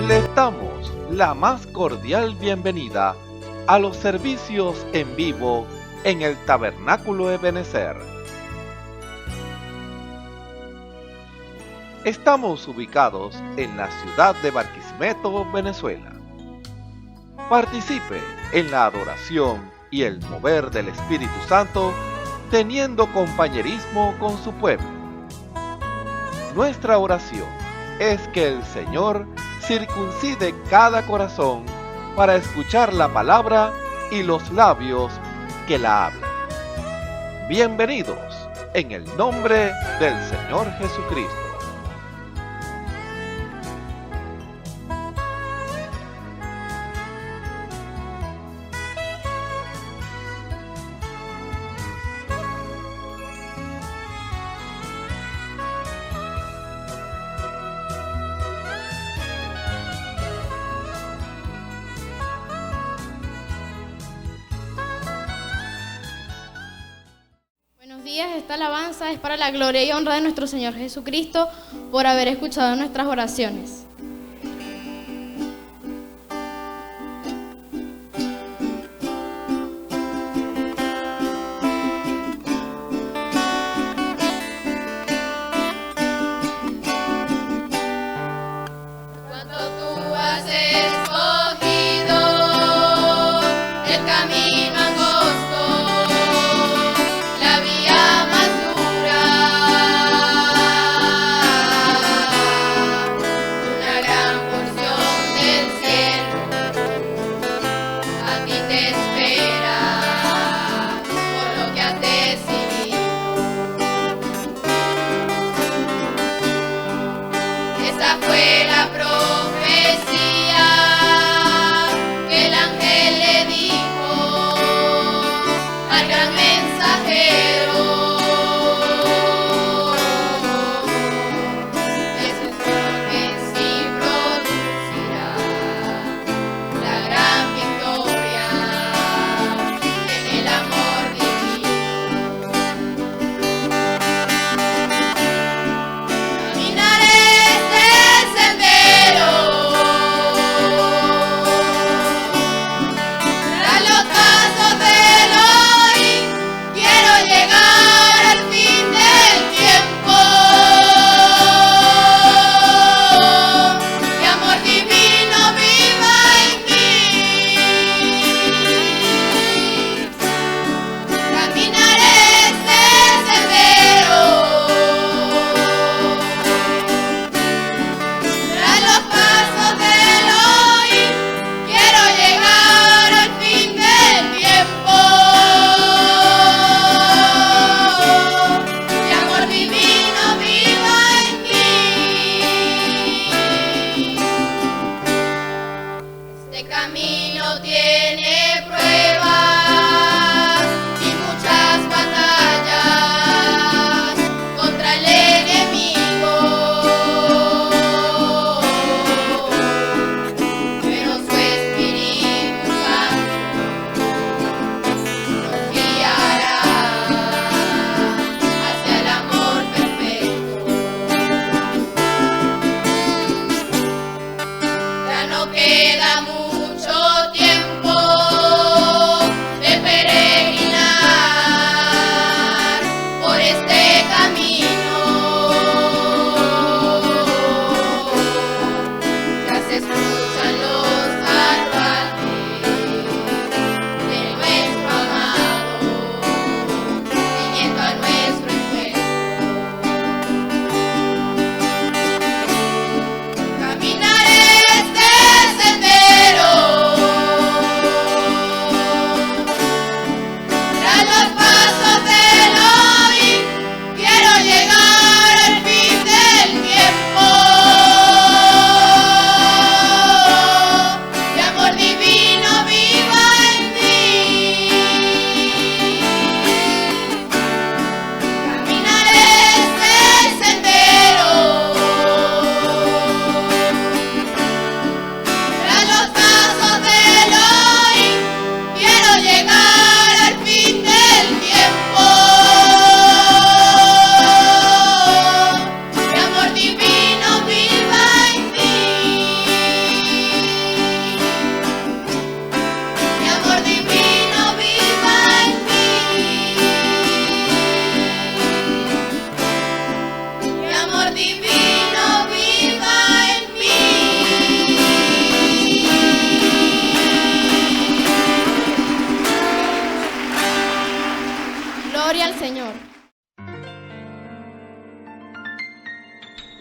Les damos la más cordial bienvenida a los servicios en vivo en el Tabernáculo Ebenezer. Estamos ubicados en la ciudad de Barquisimeto, Venezuela. Participe en la adoración y el mover del Espíritu Santo, teniendo compañerismo con su pueblo. Nuestra oración es que el Señor circuncide cada corazón para escuchar la palabra y los labios que la hablan. Bienvenidos en el nombre del Señor Jesucristo. Esta alabanza es para la gloria y honra de nuestro Señor Jesucristo por haber escuchado nuestras oraciones. Caminaré este sendero.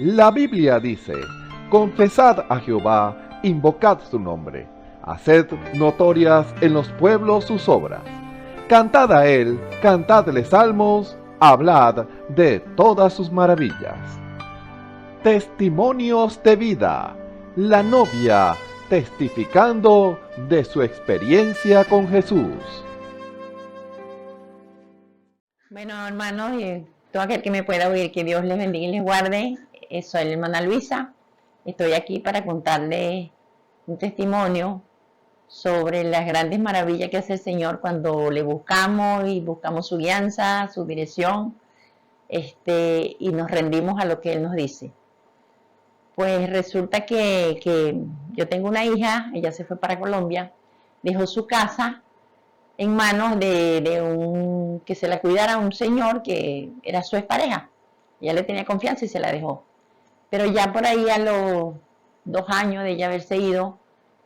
La Biblia dice, confesad a Jehová, invocad su nombre, haced notorias en los pueblos sus obras. Cantad a él, cantadle salmos, hablad de todas sus maravillas. Testimonios de vida. La novia testificando de su experiencia con Jesús. Bueno, hermanos, y todo aquel que me pueda oír, que Dios les bendiga y les guarde. Soy la hermana Luisa. Estoy aquí para contarles un testimonio sobre las grandes maravillas que hace el Señor cuando le buscamos y buscamos su guianza, su dirección, y nos rendimos a lo que Él nos dice. Pues resulta que yo tengo una hija, ella se fue para Colombia, dejó su casa en manos de que se la cuidara un señor que era su expareja. Ella le tenía confianza y se la dejó. Pero ya por ahí a los 2 años de ella haberse ido,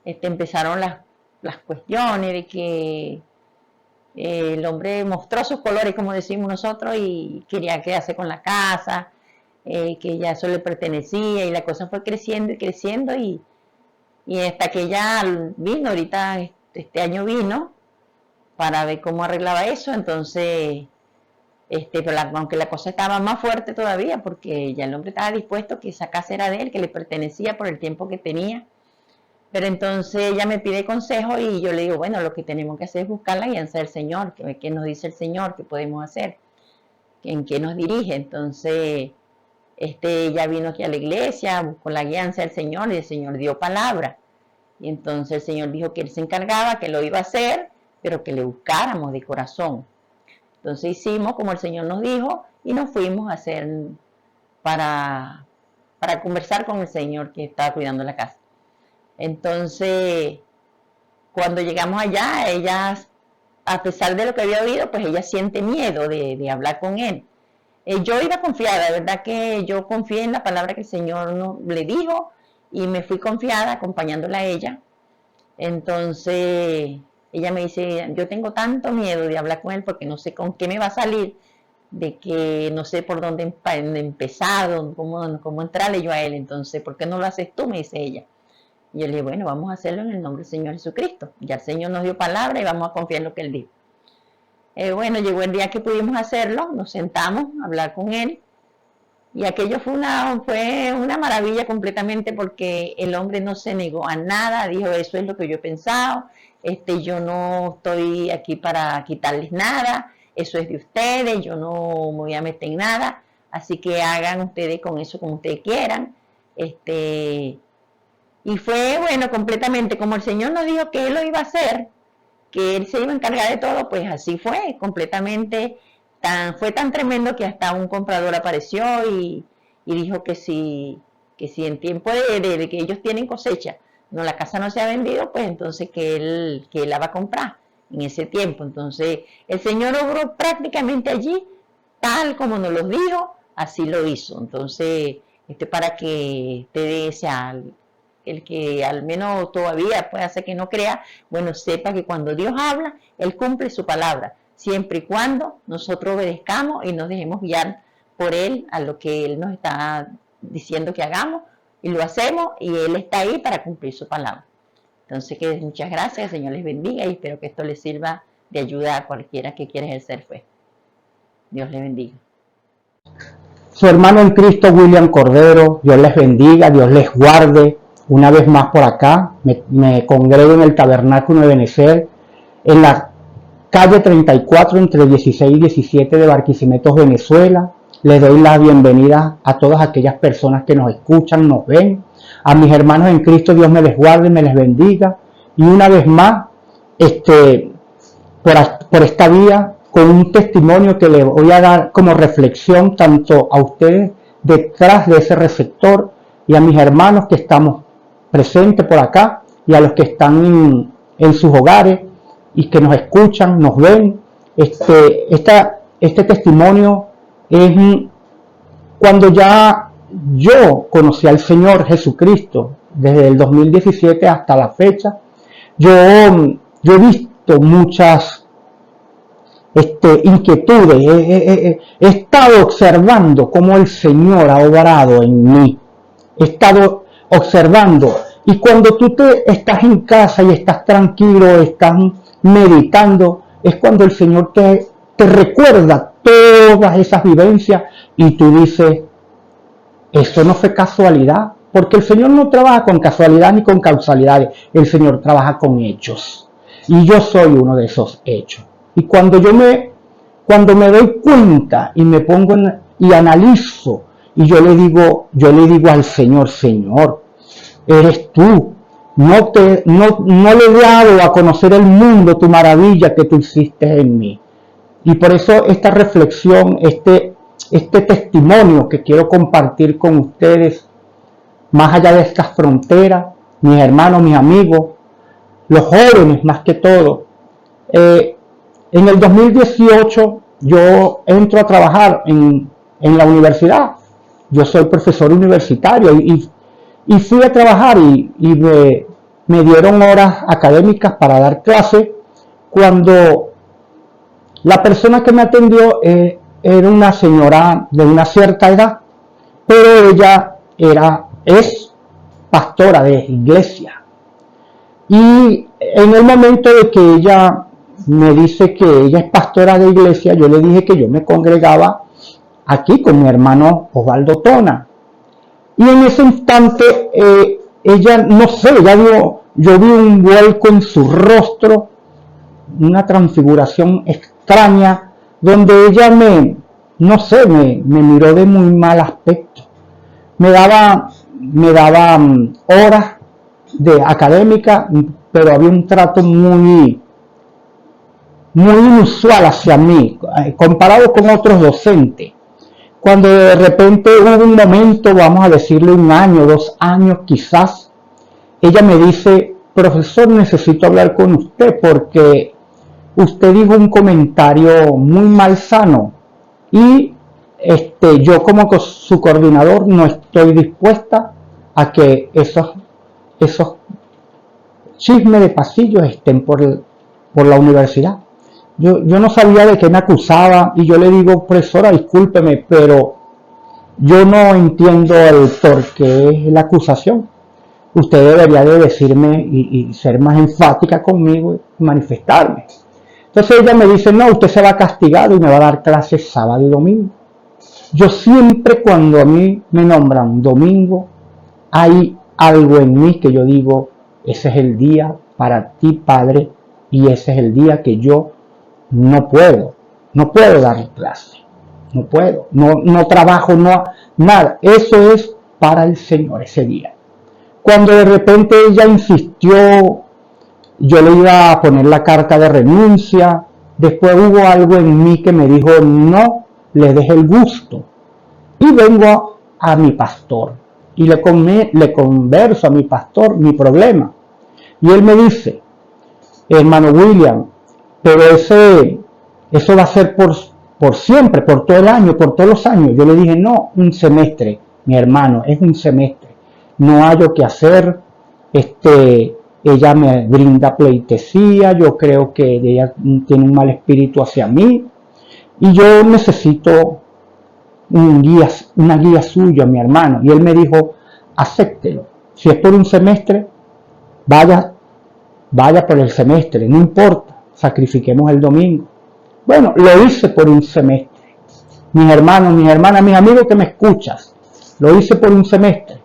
empezaron las cuestiones de que el hombre mostró sus colores, como decimos nosotros, y quería quedarse con la casa, que ya eso le pertenecía, y la cosa fue creciendo y creciendo, y hasta que ella vino, ahorita este año vino, para ver cómo arreglaba eso. Entonces, pero aunque la cosa estaba más fuerte todavía, porque ya el hombre estaba dispuesto que esa casa era de él, que le pertenecía por el tiempo que tenía. Pero entonces ella me pide consejo y yo le digo, bueno, lo que tenemos que hacer es buscar la guianza del Señor, qué nos dice el Señor, qué podemos hacer, en qué nos dirige. Entonces, ella vino aquí a la iglesia, buscó la guianza del Señor y el Señor dio palabra. Y entonces el Señor dijo que Él se encargaba, que lo iba a hacer, pero que le buscáramos de corazón. Entonces hicimos como el Señor nos dijo y nos fuimos a hacer para conversar con el Señor que estaba cuidando la casa. Entonces, cuando llegamos allá, ella, a pesar de lo que había oído, pues ella siente miedo de hablar con Él. Yo iba confiada, de verdad que yo confié en la palabra que el Señor le dijo y me fui confiada acompañándola a ella. Entonces, ella me dice, yo tengo tanto miedo de hablar con Él porque no sé con qué me va a salir, de que no sé por dónde empezar, cómo entrarle yo a Él. Entonces, ¿por qué no lo haces tú?, me dice ella. Y yo le dije, bueno, vamos a hacerlo en el nombre del Señor Jesucristo. Ya el Señor nos dio palabra y vamos a confiar en lo que Él dijo. Bueno, llegó el día que pudimos hacerlo, nos sentamos a hablar con Él. Y aquello fue una maravilla completamente, porque el hombre no se negó a nada, dijo, eso es lo que yo he pensado, yo no estoy aquí para quitarles nada, eso es de ustedes, yo no me voy a meter en nada, así que hagan ustedes con eso como ustedes quieran. Y fue, bueno, completamente, como el Señor nos dijo que Él lo iba a hacer, que Él se iba a encargar de todo, pues así fue, completamente. Fue tan tremendo que hasta un comprador apareció y dijo que si en tiempo de que ellos tienen cosecha, la casa no se ha vendido, pues entonces que él la va a comprar en ese tiempo. Entonces el Señor obró prácticamente allí, tal como nos lo dijo, así lo hizo. Entonces, para que el que al menos todavía puede hacer que no crea, bueno, sepa que cuando Dios habla, Él cumple su palabra, siempre y cuando nosotros obedezcamos y nos dejemos guiar por Él a lo que Él nos está diciendo que hagamos, y lo hacemos, y Él está ahí para cumplir su palabra. Entonces, que muchas gracias, el Señor les bendiga, y espero que esto les sirva de ayuda a cualquiera que quiera ejercer fe. Dios les bendiga. Su hermano en Cristo, William Cordero, Dios les bendiga, Dios les guarde. Una vez más por acá, me congrego en el Tabernáculo de Benecer, en la calle 34, entre 16 y 17 de Barquisimeto, Venezuela. Les doy la bienvenida a todas aquellas personas que nos escuchan, nos ven. A mis hermanos en Cristo, Dios me les guarde, me les bendiga. Y una vez más, por esta vía, con un testimonio que les voy a dar como reflexión tanto a ustedes detrás de ese receptor y a mis hermanos que estamos presentes por acá y a los que están en sus hogares y que nos escuchan, nos ven. Este testimonio es cuando ya yo conocí al Señor Jesucristo desde el 2017 hasta la fecha. Yo he visto muchas inquietudes. He estado observando cómo el Señor ha obrado en mí. He estado observando. Y cuando tú estás en casa y estás tranquilo, estás meditando, es cuando el Señor te recuerda todas esas vivencias y tú dices, eso no fue casualidad, porque el Señor no trabaja con casualidad ni con causalidades, el Señor trabaja con hechos. Y yo soy uno de esos hechos. Y cuando me doy cuenta y me pongo y analizo, y yo le digo al Señor, Señor, eres tú. No le he dado a conocer el mundo tu maravilla que tú hiciste en mí. Y por eso esta reflexión, este testimonio que quiero compartir con ustedes, más allá de estas fronteras, mis hermanos, mis amigos, los jóvenes más que todo. En el 2018 yo entro a trabajar en la universidad. Yo soy profesor universitario y fui a trabajar y me dieron horas académicas para dar clase cuando la persona que me atendió era una señora de una cierta edad, pero ella es pastora de iglesia. Y en el momento de que ella me dice que ella es pastora de iglesia, yo le dije que yo me congregaba aquí con mi hermano Osvaldo Tona. Y en ese instante ella, no sé, yo vi un vuelco en su rostro, una transfiguración extraña, donde ella me miró de muy mal aspecto. Me daba horas de académica, pero había un trato muy inusual hacia mí, comparado con otros docentes. Cuando de repente hubo un momento, vamos a decirle 1 año, 2 años quizás, ella me dice, profesor, necesito hablar con usted porque usted dijo un comentario muy malsano y yo como su coordinador no estoy dispuesta a que esos chismes de pasillos estén por la universidad. Yo no sabía de qué me acusaba y yo le digo, profesora, discúlpeme, pero yo no entiendo el por qué es la acusación. Usted debería de decirme y ser más enfática conmigo y manifestarme. Entonces ella me dice, no, usted se va castigado y me va a dar clases sábado y domingo. Yo siempre cuando a mí me nombran domingo, hay algo en mí que yo digo, ese es el día para ti, Padre, y ese es el día que yo no puedo dar clase, no trabajo, nada, eso es para el Señor ese día. Cuando de repente ella insistió, yo le iba a poner la carta de renuncia, después hubo algo en mí que me dijo, no le deje el gusto, y vengo a mi pastor, y le converso a mi pastor mi problema, y él me dice, hermano William, pero eso va a ser por siempre, por todo el año, por todos los años. Yo le dije, no, un semestre, mi hermano, es un semestre. No hallo qué hacer. Ella me brinda pleitesía, yo creo que ella tiene un mal espíritu hacia mí. Y yo necesito una guía suya, mi hermano. Y él me dijo, acéptelo. Si es por un semestre, vaya por el semestre, no importa. Sacrifiquemos el domingo. Bueno, lo hice por un semestre. Mis hermanos, mis hermanas, mis amigos que me escuchas, lo hice por un semestre.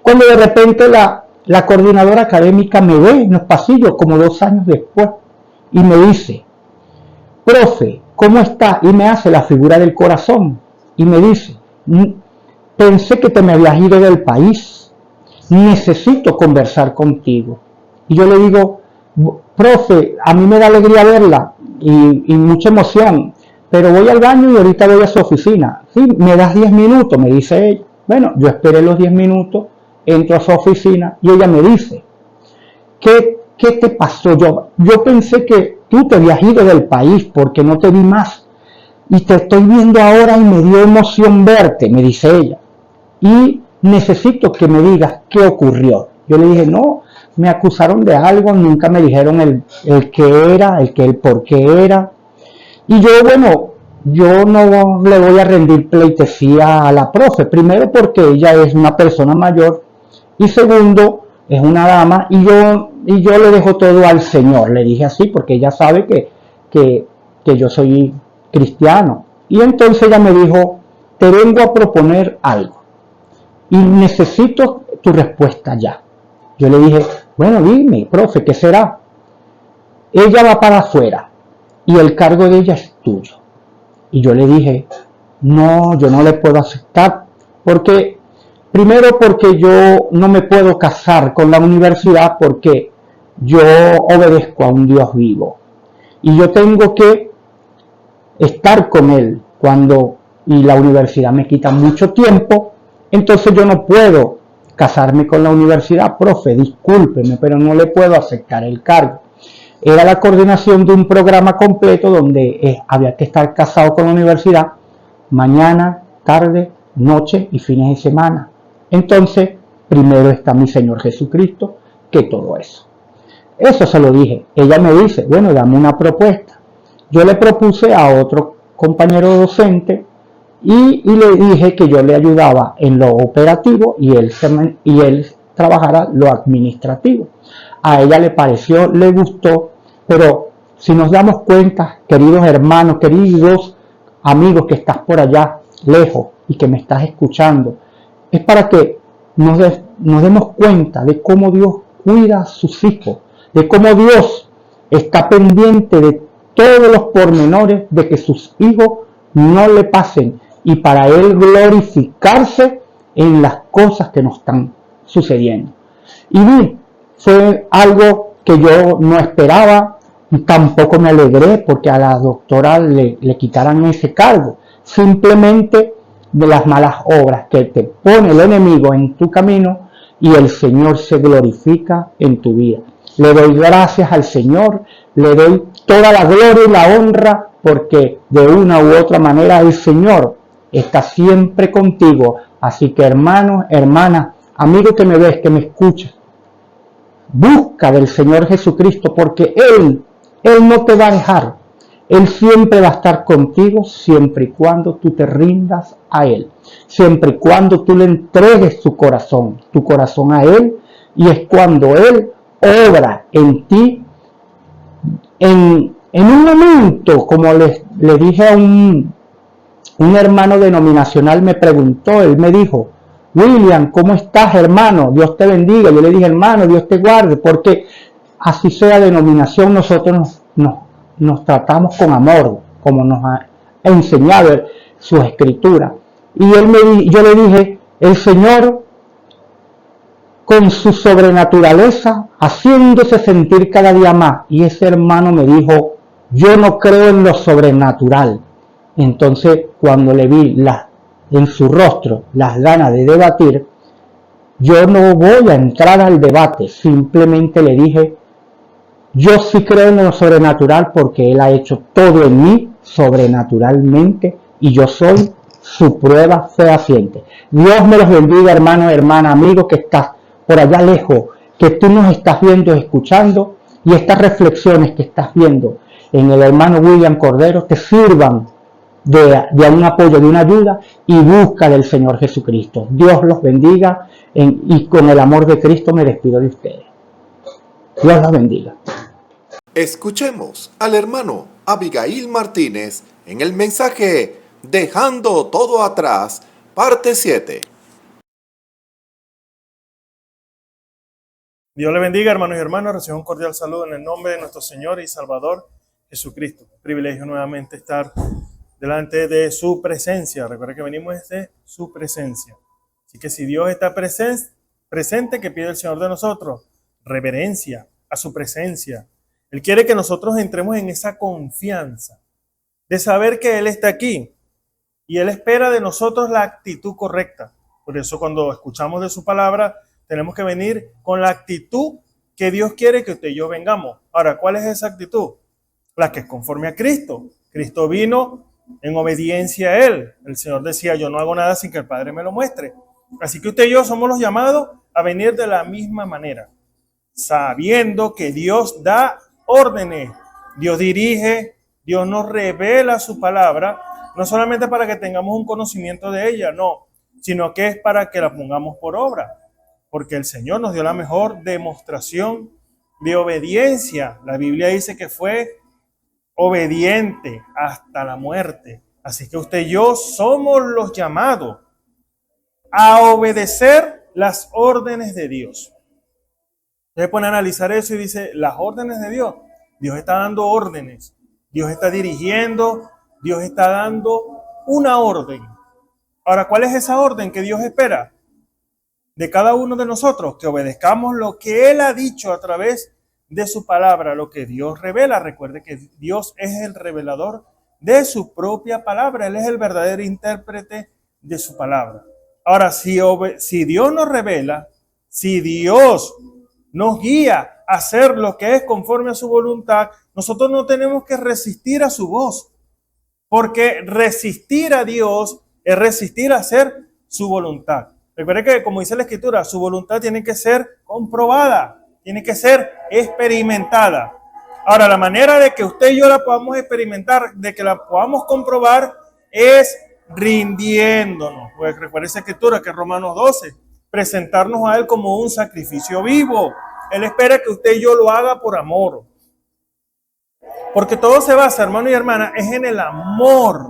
Cuando de repente la coordinadora académica me ve en los pasillos, como 2 años después, y me dice, profe, ¿cómo está? Y me hace la figura del corazón, y me dice, pensé que te me habías ido del país, necesito conversar contigo. Y yo le digo, profe, a mí me da alegría verla y mucha emoción, pero voy al baño y ahorita voy a su oficina. Sí, me das 10 minutos, me dice ella. Bueno, yo esperé los 10 minutos, entro a su oficina y ella me dice, ¿qué te pasó? Yo pensé que tú te habías ido del país porque no te vi más y te estoy viendo ahora y me dio emoción verte, me dice ella. Y necesito que me digas qué ocurrió. Yo le dije, no, me acusaron de algo, nunca me dijeron el qué era, el por qué era. Y yo, bueno, yo no le voy a rendir pleitesía a la profe, primero porque ella es una persona mayor y segundo, es una dama y yo le dejo todo al Señor, le dije así porque ella sabe que yo soy cristiano. Y entonces ella me dijo, te vengo a proponer algo y necesito tu respuesta ya. Yo le dije, bueno, dime, profe, ¿qué será? Ella va para afuera y el cargo de ella es tuyo. Y yo le dije, no, yo no le puedo aceptar, porque, primero porque yo no me puedo casar con la universidad porque yo obedezco a un Dios vivo. Y yo tengo que estar con Él y la universidad me quita mucho tiempo, entonces yo no puedo casarme con la universidad, profe, discúlpeme, pero no le puedo aceptar el cargo. Era la coordinación de un programa completo donde había que estar casado con la universidad mañana, tarde, noche y fines de semana. Entonces, primero está mi Señor Jesucristo que todo eso. Eso se lo dije. Ella me dice, bueno, dame una propuesta. Yo le propuse a otro compañero docente y le dije que yo le ayudaba en lo operativo y él trabajara lo administrativo. A ella le pareció, le gustó, pero si nos damos cuenta, queridos hermanos, queridos amigos que estás por allá lejos y que me estás escuchando, es para que nos demos cuenta de cómo Dios cuida a sus hijos, de cómo Dios está pendiente de todos los pormenores de que sus hijos no le pasen y para Él glorificarse en las cosas que nos están sucediendo. Y fue algo que yo no esperaba, tampoco me alegré porque a la doctora le quitaran ese cargo, simplemente de las malas obras que te pone el enemigo en tu camino y el Señor se glorifica en tu vida. Le doy gracias al Señor, le doy toda la gloria y la honra porque de una u otra manera el Señor está siempre contigo. Así que hermano, hermana, amigo que me ves, que me escuchas, busca del Señor Jesucristo porque Él no te va a dejar. Él siempre va a estar contigo siempre y cuando tú te rindas a Él. Siempre y cuando tú le entregues tu corazón a Él. Y es cuando Él obra en ti en un momento, como le dije a un hermano denominacional me preguntó, él me dijo, William, ¿cómo estás, hermano? Dios te bendiga. Yo le dije, hermano, Dios te guarde, porque así sea denominación, nosotros nos tratamos con amor, como nos ha enseñado su escritura. Y yo le dije, el Señor, con su sobrenaturaleza, haciéndose sentir cada día más. Y ese hermano me dijo, yo no creo en lo sobrenatural. Entonces, cuando le vi en su rostro las ganas de debatir, yo no voy a entrar al debate, simplemente le dije, yo sí creo en lo sobrenatural porque Él ha hecho todo en mí sobrenaturalmente y yo soy su prueba fehaciente. Dios me los bendiga, hermano, hermana, amigo que estás por allá lejos, que tú nos estás viendo, escuchando y estas reflexiones que estás viendo en el hermano William Cordero te sirvan de un apoyo, de una ayuda y busca del Señor Jesucristo. Dios los bendiga y con el amor de Cristo me despido de ustedes. Dios los bendiga. Escuchemos al hermano Abigail Martínez en el mensaje Dejando todo atrás, parte 7. Dios le bendiga, hermanos y hermanas. Reciban un cordial saludo en el nombre de nuestro Señor y Salvador Jesucristo. Privilegio nuevamente estar delante de su presencia. Recuerden que venimos desde su presencia. Así que si Dios está presente, ¿qué pide el Señor de nosotros? Reverencia a su presencia. Él quiere que nosotros entremos en esa confianza de saber que Él está aquí y Él espera de nosotros la actitud correcta. Por eso cuando escuchamos de su palabra tenemos que venir con la actitud que Dios quiere que usted y yo vengamos. Ahora, ¿cuál es esa actitud? La que es conforme a Cristo. Cristo vino en obediencia a Él. El Señor decía, yo no hago nada sin que el Padre me lo muestre. Así que usted y yo somos los llamados a venir de la misma manera, sabiendo que Dios da órdenes, Dios dirige, Dios nos revela su palabra, no solamente para que tengamos un conocimiento de ella, no, sino que es para que la pongamos por obra, porque el Señor nos dio la mejor demostración de obediencia. La Biblia dice que fue obediente hasta la muerte. Así que usted y yo somos los llamados a obedecer las órdenes de Dios. Usted pone a analizar eso y dice, las órdenes de Dios. Dios está dando órdenes. Dios está dirigiendo. Dios está dando una orden. Ahora, ¿cuál es esa orden que Dios espera de cada uno de nosotros? Que obedezcamos lo que Él ha dicho a través de su palabra, lo que Dios revela. Recuerde que Dios es el revelador de su propia palabra. Él es el verdadero intérprete de su palabra. Ahora, si Dios nos revela, si Dios nos guía a hacer lo que es conforme a su voluntad, nosotros no tenemos que resistir a su voz, porque resistir a Dios es resistir a hacer su voluntad. Recuerde que, como dice la Escritura, su voluntad tiene que ser comprobada, tiene que ser experimentada. Ahora, la manera de que usted y yo la podamos experimentar, de que la podamos comprobar, es rindiéndonos. Pues recuerde esa Escritura que es Romanos 12, presentarnos a Él como un sacrificio vivo. Él espera que usted y yo lo haga por amor. Porque todo se basa, hermano y hermana, es en el amor.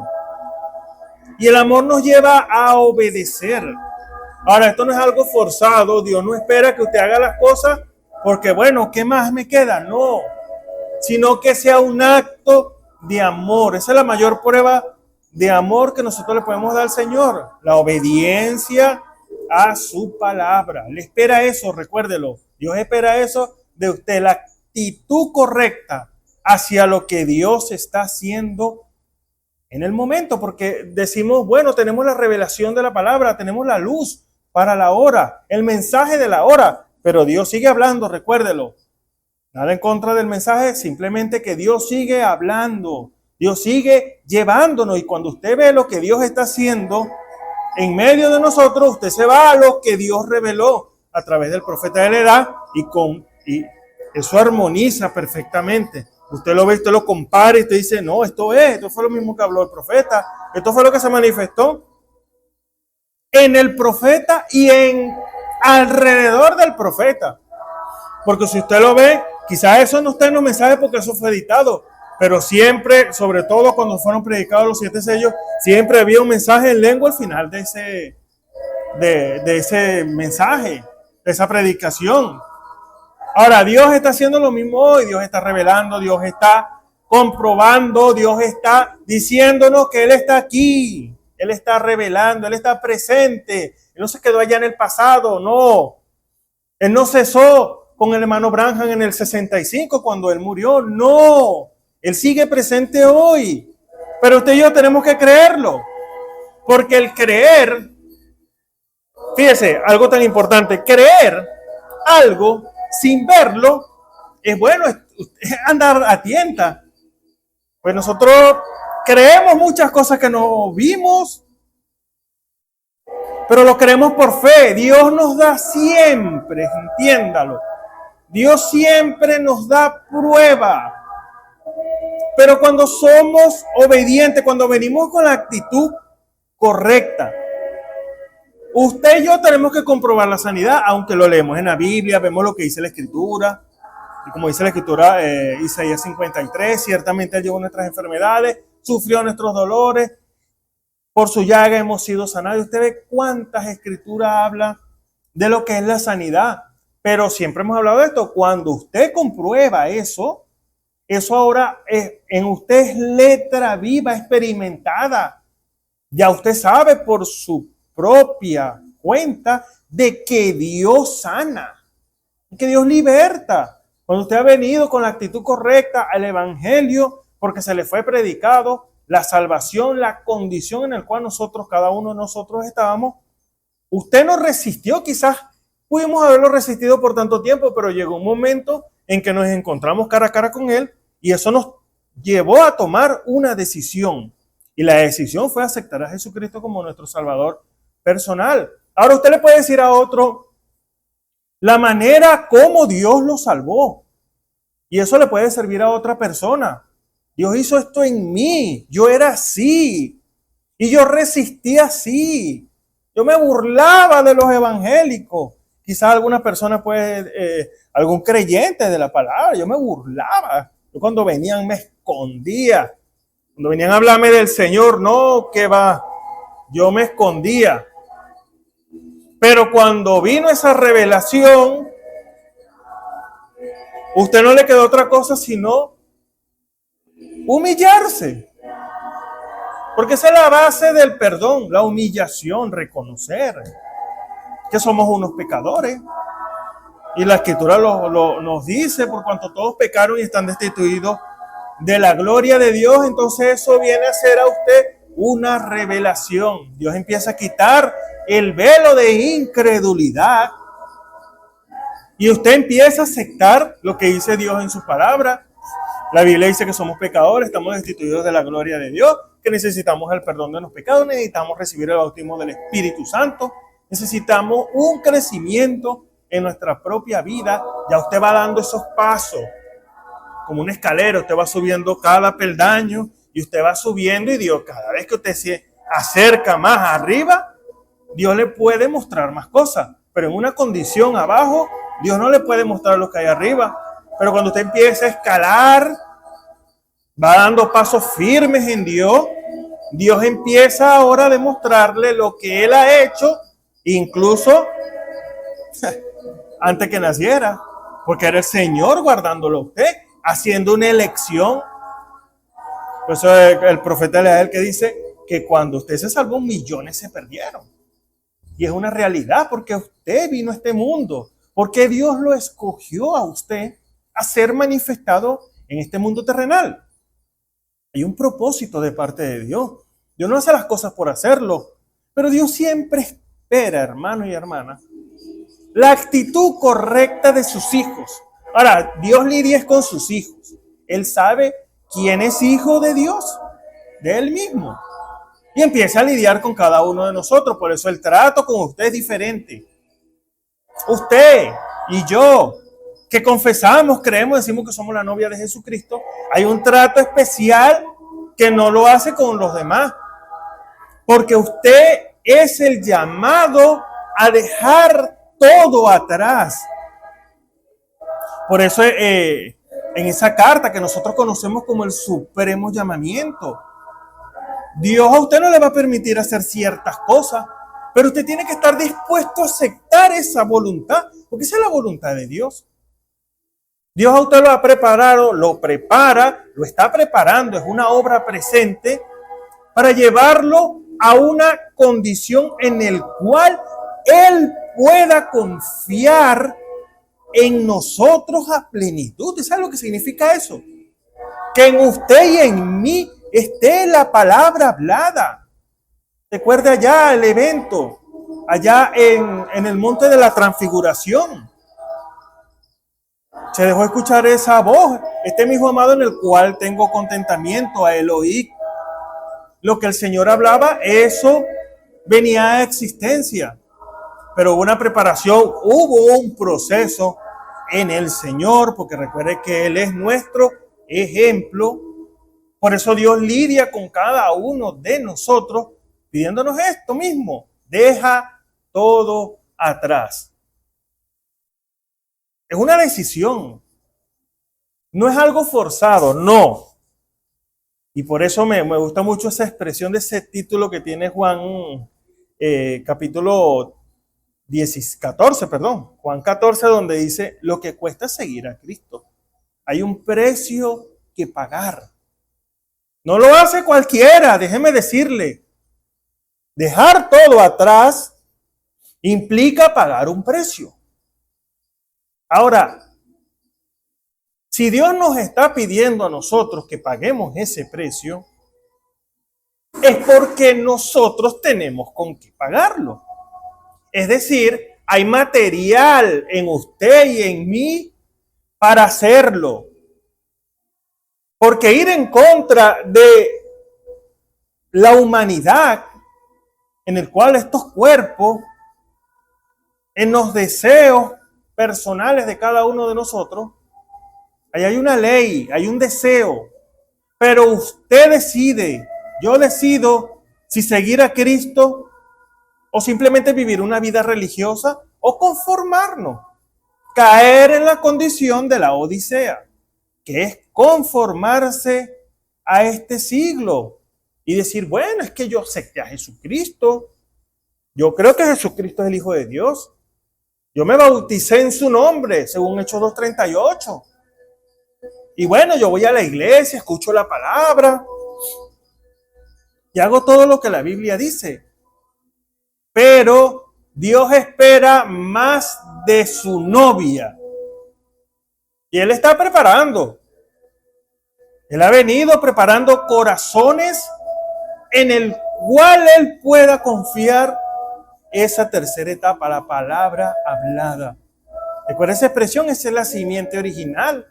Y el amor nos lleva a obedecer. Ahora, esto no es algo forzado. Dios no espera que usted haga las cosas porque, bueno, ¿qué más me queda? No. Sino que sea un acto de amor. Esa es la mayor prueba de amor que nosotros le podemos dar al Señor. La obediencia a su palabra. Él espera eso, recuérdelo. Dios espera eso de usted. La actitud correcta hacia lo que Dios está haciendo en el momento, porque decimos, bueno, tenemos la revelación de la palabra, tenemos la luz para la hora, el mensaje de la hora, pero Dios sigue hablando, recuérdelo. Nada en contra del mensaje, simplemente que Dios sigue hablando, Dios sigue llevándonos, y cuando usted ve lo que Dios está haciendo en medio de nosotros, usted se va a lo que Dios reveló a través del profeta de la edad, y eso armoniza perfectamente. Usted lo ve, usted lo compara y usted dice, no, esto fue lo mismo que habló el profeta. Esto fue lo que se manifestó en el profeta y en alrededor del profeta. Porque si usted lo ve, quizás eso no está en los mensajes porque eso fue editado. Pero siempre, sobre todo cuando fueron predicados los 7 sellos, siempre había un mensaje en lengua al final de ese mensaje, de esa predicación. Ahora, Dios está haciendo lo mismo hoy. Dios está revelando, Dios está comprobando, Dios está diciéndonos que Él está aquí. Él está revelando, Él está presente. Él no se quedó allá en el pasado, no. Él no cesó con el hermano Branham en el 65 cuando él murió, no. Él sigue presente hoy. Pero usted y yo tenemos que creerlo. Porque el creer, fíjese, algo tan importante, creer algo sin verlo, es bueno, es andar a tienta. Pues nosotros creemos muchas cosas que no vimos, pero lo creemos por fe. Dios nos da siempre, entiéndalo, Dios siempre nos da prueba. Pero cuando somos obedientes, cuando venimos con la actitud correcta, usted y yo tenemos que comprobar la sanidad, aunque lo leemos en la Biblia, vemos lo que dice la Escritura. Y como dice la Escritura, Isaías 53, ciertamente Él llevó nuestras enfermedades, sufrió nuestros dolores, por su llaga hemos sido sanados. Y usted ve cuántas Escrituras habla de lo que es la sanidad. Pero siempre hemos hablado de esto, cuando usted comprueba eso ahora en usted es letra viva, experimentada. Ya usted sabe por su propia cuenta de que Dios sana, que Dios liberta. Cuando usted ha venido con la actitud correcta al evangelio, porque se le fue predicado la salvación, la condición en la cual nosotros, cada uno de nosotros estábamos, usted no resistió. Quizás pudimos haberlo resistido por tanto tiempo, pero llegó un momento en que nos encontramos cara a cara con Él y eso nos llevó a tomar una decisión. Y la decisión fue aceptar a Jesucristo como nuestro Salvador personal. Ahora usted le puede decir a otro la manera como Dios lo salvó. Y eso le puede servir a otra persona. Dios hizo esto en mí. Yo era así. Y yo resistí así. Yo me burlaba de los evangélicos. Quizás alguna persona, algún creyente de la palabra, yo me burlaba. Yo cuando venían me escondía. Cuando venían a hablarme del Señor, no, que va. Yo me escondía. Pero cuando vino esa revelación, usted no le quedó otra cosa sino humillarse. Porque esa es la base del perdón, la humillación, reconocer que somos unos pecadores. Y la Escritura nos dice, por cuanto todos pecaron y están destituidos de la gloria de Dios, entonces eso viene a ser a usted una revelación. Dios empieza a quitar el velo de incredulidad y usted empieza a aceptar lo que dice Dios en su palabra. La Biblia dice que somos pecadores, estamos destituidos de la gloria de Dios, que necesitamos el perdón de los pecados, necesitamos recibir el bautismo del Espíritu Santo, necesitamos un crecimiento en nuestra propia vida. Ya usted va dando esos pasos como una escalera, usted va subiendo cada peldaño y usted va subiendo, y Dios, cada vez que usted se acerca más arriba, Dios le puede mostrar más cosas, pero en una condición abajo, Dios no le puede mostrar lo que hay arriba. Pero cuando usted empieza a escalar, va dando pasos firmes en Dios, Dios empieza ahora a demostrarle lo que Él ha hecho, incluso antes que naciera, porque era el Señor guardándolo a usted, haciendo una elección. Por eso el profeta Leal que dice que cuando usted se salvó, millones se perdieron. Y es una realidad, porque usted vino a este mundo, porque Dios lo escogió a usted a ser manifestado en este mundo terrenal. Hay un propósito de parte de Dios. Dios no hace las cosas por hacerlo, pero Dios siempre espera, hermanos y hermanas, la actitud correcta de sus hijos. Ahora, Dios lidia con sus hijos. Él sabe quién es hijo de Dios, de Él mismo. Y empieza a lidiar con cada uno de nosotros. Por eso el trato con usted es diferente. Usted y yo, que confesamos, creemos, decimos que somos la novia de Jesucristo, hay un trato especial que no lo hace con los demás. Porque usted es el llamado a dejar todo atrás. Por eso en esa carta que nosotros conocemos como el supremo llamamiento, Dios a usted no le va a permitir hacer ciertas cosas, pero usted tiene que estar dispuesto a aceptar esa voluntad, porque esa es la voluntad de Dios. Dios a usted lo ha preparado, lo prepara, lo está preparando, es una obra presente para llevarlo a una condición en el cual Él pueda confiar en nosotros a plenitud. ¿Y sabe lo que significa eso? Que en usted y en mí esté la palabra hablada. Recuerde allá el evento, allá en el monte de la transfiguración. Se dejó escuchar esa voz. Este es mi hijo amado en el cual tengo contentamiento. A él oí. Lo que el Señor hablaba, eso venía a existencia. Pero hubo una preparación, hubo un proceso en el Señor, porque recuerde que Él es nuestro ejemplo. Por eso Dios lidia con cada uno de nosotros, pidiéndonos esto mismo: deja todo atrás. Es una decisión, no es algo forzado, no. Y por eso me gusta mucho esa expresión de ese título que tiene Juan capítulo 14, Juan 14, donde dice lo que cuesta seguir a Cristo. Hay un precio que pagar. No lo hace cualquiera, déjeme decirle. Dejar todo atrás implica pagar un precio. Ahora, si Dios nos está pidiendo a nosotros que paguemos ese precio, es porque nosotros tenemos con qué pagarlo. Es decir, hay material en usted y en mí para hacerlo. Porque ir en contra de la humanidad, en el cual estos cuerpos, en los deseos personales de cada uno de nosotros, ahí hay una ley, hay un deseo. Pero usted decide, yo decido si seguir a Cristo o simplemente vivir una vida religiosa o conformarnos, caer en la condición de la Odisea, que es conformarse a este siglo y decir, bueno, es que yo acepté a Jesucristo, yo creo que Jesucristo es el Hijo de Dios, yo me bauticé en su nombre, según Hechos 2:38. Y bueno, yo voy a la iglesia, escucho la palabra y hago todo lo que la Biblia dice. Pero Dios espera más de su novia. Y Él está preparando. Él ha venido preparando corazones en el cual Él pueda confiar esa tercera etapa, la palabra hablada. Recuerda esa expresión, esa es la simiente original.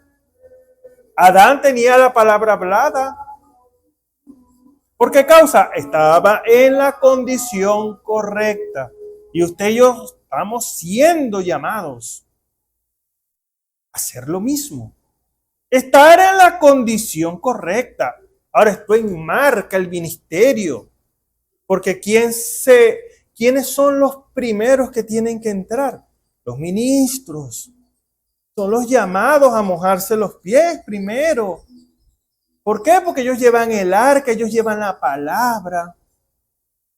Adán tenía la palabra hablada. ¿Por qué causa? Estaba en la condición correcta. Y usted y yo estamos siendo llamados a hacer lo mismo. Estar en la condición correcta. Ahora esto enmarca el ministerio. Porque ¿quiénes son los primeros que tienen que entrar? Los ministros. Son los llamados a mojarse los pies primero. ¿Por qué? Porque ellos llevan el arca, ellos llevan la palabra.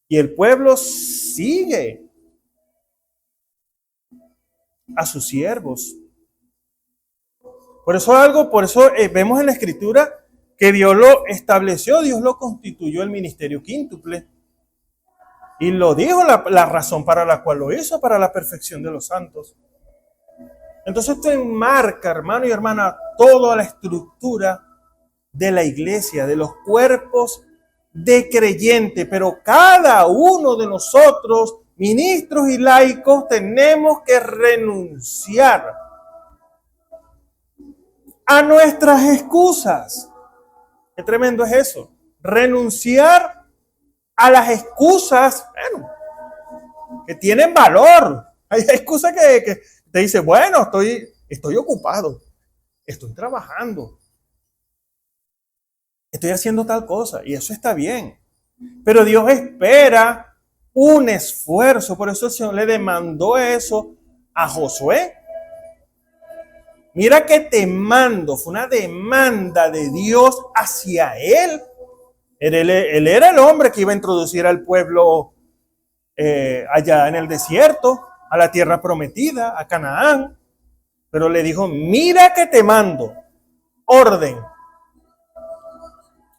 Y el pueblo sigue a sus siervos. Por eso vemos en la Escritura que Dios lo estableció, Dios lo constituyó el ministerio quíntuple. Y lo dijo la razón para la cual lo hizo, para la perfección de los santos. Entonces esto enmarca, hermano y hermana, toda la estructura de la iglesia, de los cuerpos de creyentes. Pero cada uno de nosotros, ministros y laicos, tenemos que renunciar a nuestras excusas. Qué tremendo es eso. Renunciar a las excusas, bueno, que tienen valor. Hay excusas que te dicen, bueno, estoy ocupado, estoy trabajando, estoy haciendo tal cosa, y eso está bien. Pero Dios espera un esfuerzo. Por eso el Señor le demandó eso a Josué. Mira que te mando, fue una demanda de Dios hacia él. Él era el hombre que iba a introducir al pueblo allá en el desierto, a la tierra prometida, a Canaán. Pero le dijo, mira que te mando, orden,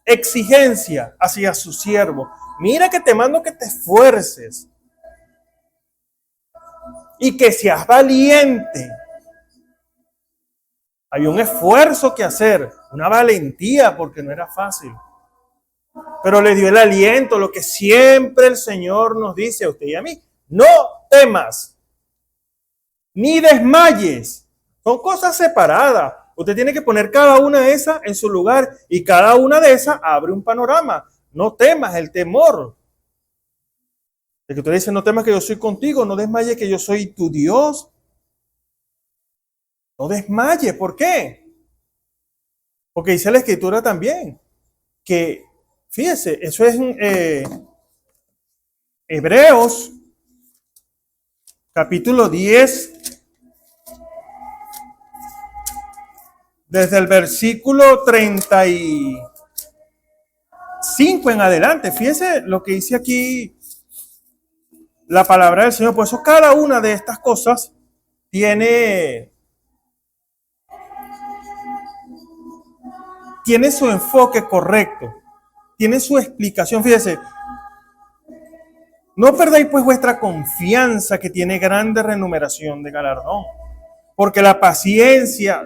exigencia hacia su siervo. Mira que te mando que te esfuerces y que seas valiente. Había un esfuerzo que hacer, una valentía, porque no era fácil. Pero le dio el aliento, lo que siempre el Señor nos dice a usted y a mí. No temas, ni desmayes. Son cosas separadas. Usted tiene que poner cada una de esas en su lugar y cada una de esas abre un panorama. No temas, el temor. El que usted dice, no temas que yo soy contigo, no desmayes que yo soy tu Dios. No desmayes, ¿por qué? Porque dice la Escritura también que, fíjese, eso es Hebreos, capítulo 10, desde el versículo 35 en adelante. Fíjese lo que dice aquí la palabra del Señor. Por eso cada una de estas cosas tiene su enfoque correcto, tiene su explicación. Fíjese, no perdáis pues vuestra confianza, que tiene grande remuneración de galardón, porque la paciencia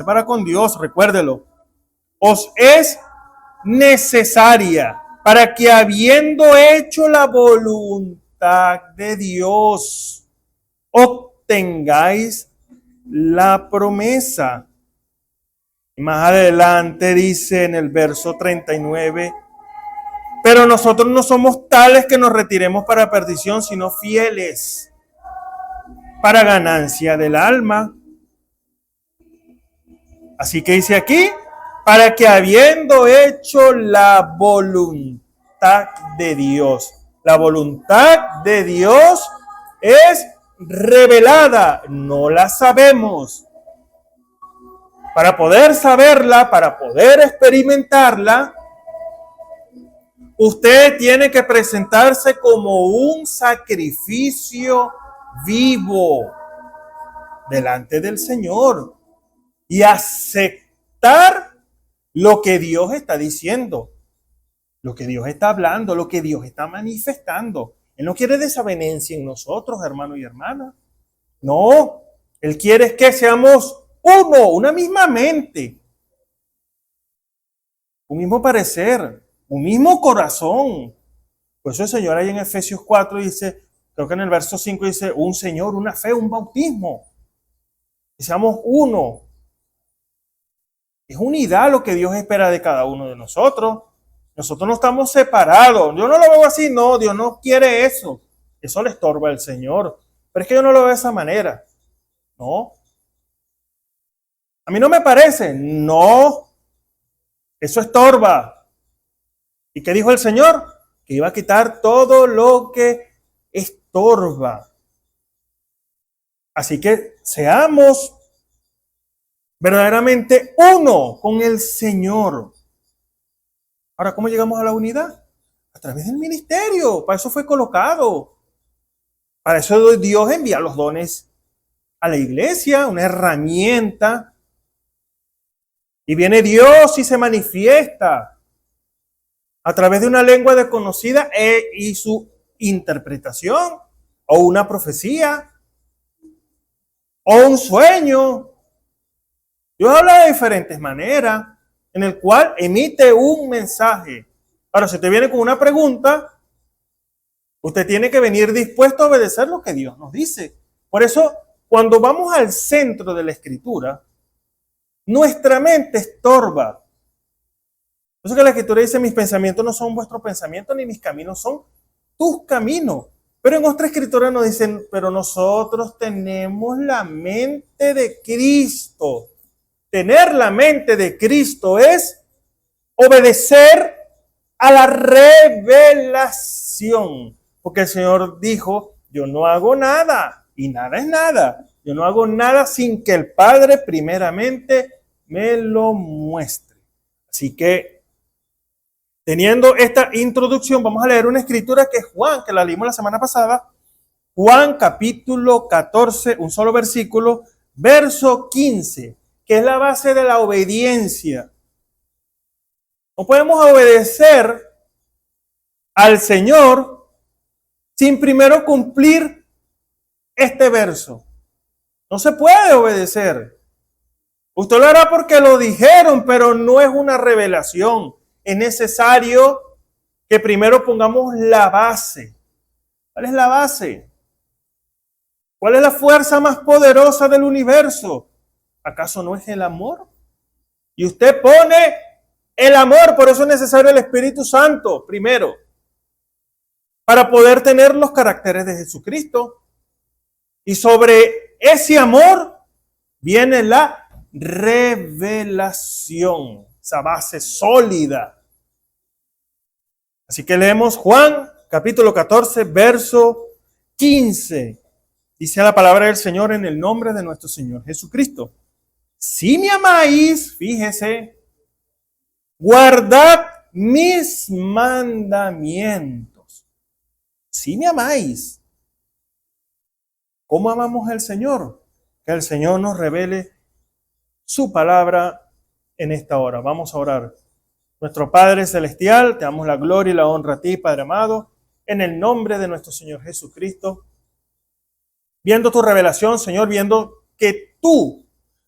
para con Dios, recuérdelo, os es necesaria para que, habiendo hecho la voluntad de Dios, obtengáis la promesa. Más adelante dice en el verso 39, pero nosotros no somos tales que nos retiremos para perdición, sino fieles para ganancia del alma. Así que dice aquí, para que habiendo hecho la voluntad de Dios, la voluntad de Dios es revelada, no la sabemos. Para poder saberla, para poder experimentarla, usted tiene que presentarse como un sacrificio vivo delante del Señor y aceptar lo que Dios está diciendo, lo que Dios está hablando, lo que Dios está manifestando. Él no quiere desavenencia en nosotros, hermanos y hermanas. No, Él quiere que seamos uno, una misma mente, un mismo parecer, un mismo corazón. Por eso el Señor ahí en Efesios 4 dice, creo que en el verso 5 dice, un Señor, una fe, un bautismo. Que seamos uno. Es unidad lo que Dios espera de cada uno de nosotros. Nosotros no estamos separados. Yo no lo veo así, no, Dios no quiere eso. Eso le estorba al Señor. Pero es que yo no lo veo de esa manera. No. A mí no me parece. No. Eso estorba. ¿Y qué dijo el Señor? Que iba a quitar todo lo que estorba. Así que seamos verdaderamente uno con el Señor. Ahora, ¿cómo llegamos a la unidad? A través del ministerio. Para eso fue colocado. Para eso Dios envía los dones a la iglesia, una herramienta. Y viene Dios y se manifiesta a través de una lengua desconocida y su interpretación, o una profecía, o un sueño. Dios habla de diferentes maneras, en el cual emite un mensaje. Ahora, si usted viene con una pregunta, usted tiene que venir dispuesto a obedecer lo que Dios nos dice. Por eso, cuando vamos al centro de la Escritura, nuestra mente estorba. Por eso que la Escritura dice, mis pensamientos no son vuestros pensamientos, ni mis caminos son tus caminos. Pero en otra Escritura nos dicen, pero nosotros tenemos la mente de Cristo. Tener la mente de Cristo es obedecer a la revelación. Porque el Señor dijo, yo no hago nada, y nada es nada. Yo no hago nada sin que el Padre primeramente me lo muestre. Así que, teniendo esta introducción, vamos a leer una escritura que es Juan, que la leímos la semana pasada. Juan capítulo 14, un solo versículo, verso 15. Que es la base de la obediencia. No podemos obedecer al Señor sin primero cumplir este verso. No se puede obedecer. Usted lo hará porque lo dijeron, pero no es una revelación. Es necesario que primero pongamos la base. ¿Cuál es la base? ¿Cuál es la fuerza más poderosa del universo? ¿Acaso no es el amor? Y usted pone el amor, por eso es necesario el Espíritu Santo primero, para poder tener los caracteres de Jesucristo. Y sobre ese amor viene la revelación, esa base sólida. Así que leemos Juan capítulo 14, verso 15. Dice la palabra del Señor en el nombre de nuestro Señor Jesucristo. Si me amáis, fíjese, guardad mis mandamientos. Si me amáis. ¿Cómo amamos al Señor? Que el Señor nos revele su palabra en esta hora. Vamos a orar. Nuestro Padre Celestial, te damos la gloria y la honra a ti, Padre amado, en el nombre de nuestro Señor Jesucristo. Viendo tu revelación, Señor, viendo que tú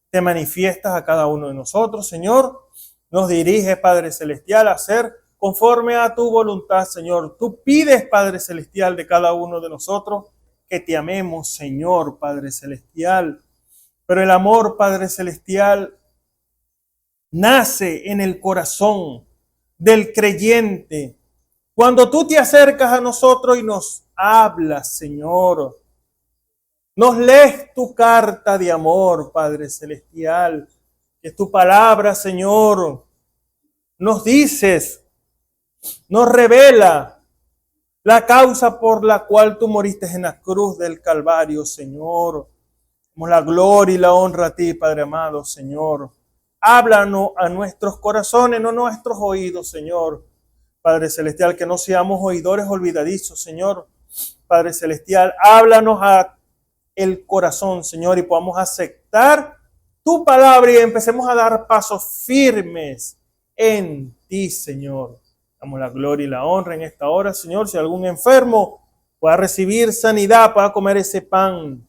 te manifiestas a cada uno de nosotros, Señor, nos dirige, Padre Celestial, a hacer conforme a tu voluntad, Señor. Tú pides, Padre Celestial, de cada uno de nosotros que te amemos, Señor, Padre Celestial. Pero el amor, Padre Celestial, nace en el corazón del creyente. Cuando tú te acercas a nosotros y nos hablas, Señor, nos lees tu carta de amor, Padre Celestial, que tu palabra, Señor, nos dices, nos revela la causa por la cual tú moriste en la cruz del Calvario, Señor. Damos la gloria y la honra a ti, Padre amado, Señor. Háblanos a nuestros corazones, no a nuestros oídos, Señor. Padre Celestial, que no seamos oidores olvidadizos, Señor. Padre Celestial, háblanos a el corazón, Señor, y podamos aceptar tu palabra y empecemos a dar pasos firmes en ti, Señor. Damos la gloria y la honra en esta hora, Señor. Si algún enfermo pueda recibir sanidad, pueda comer ese pan,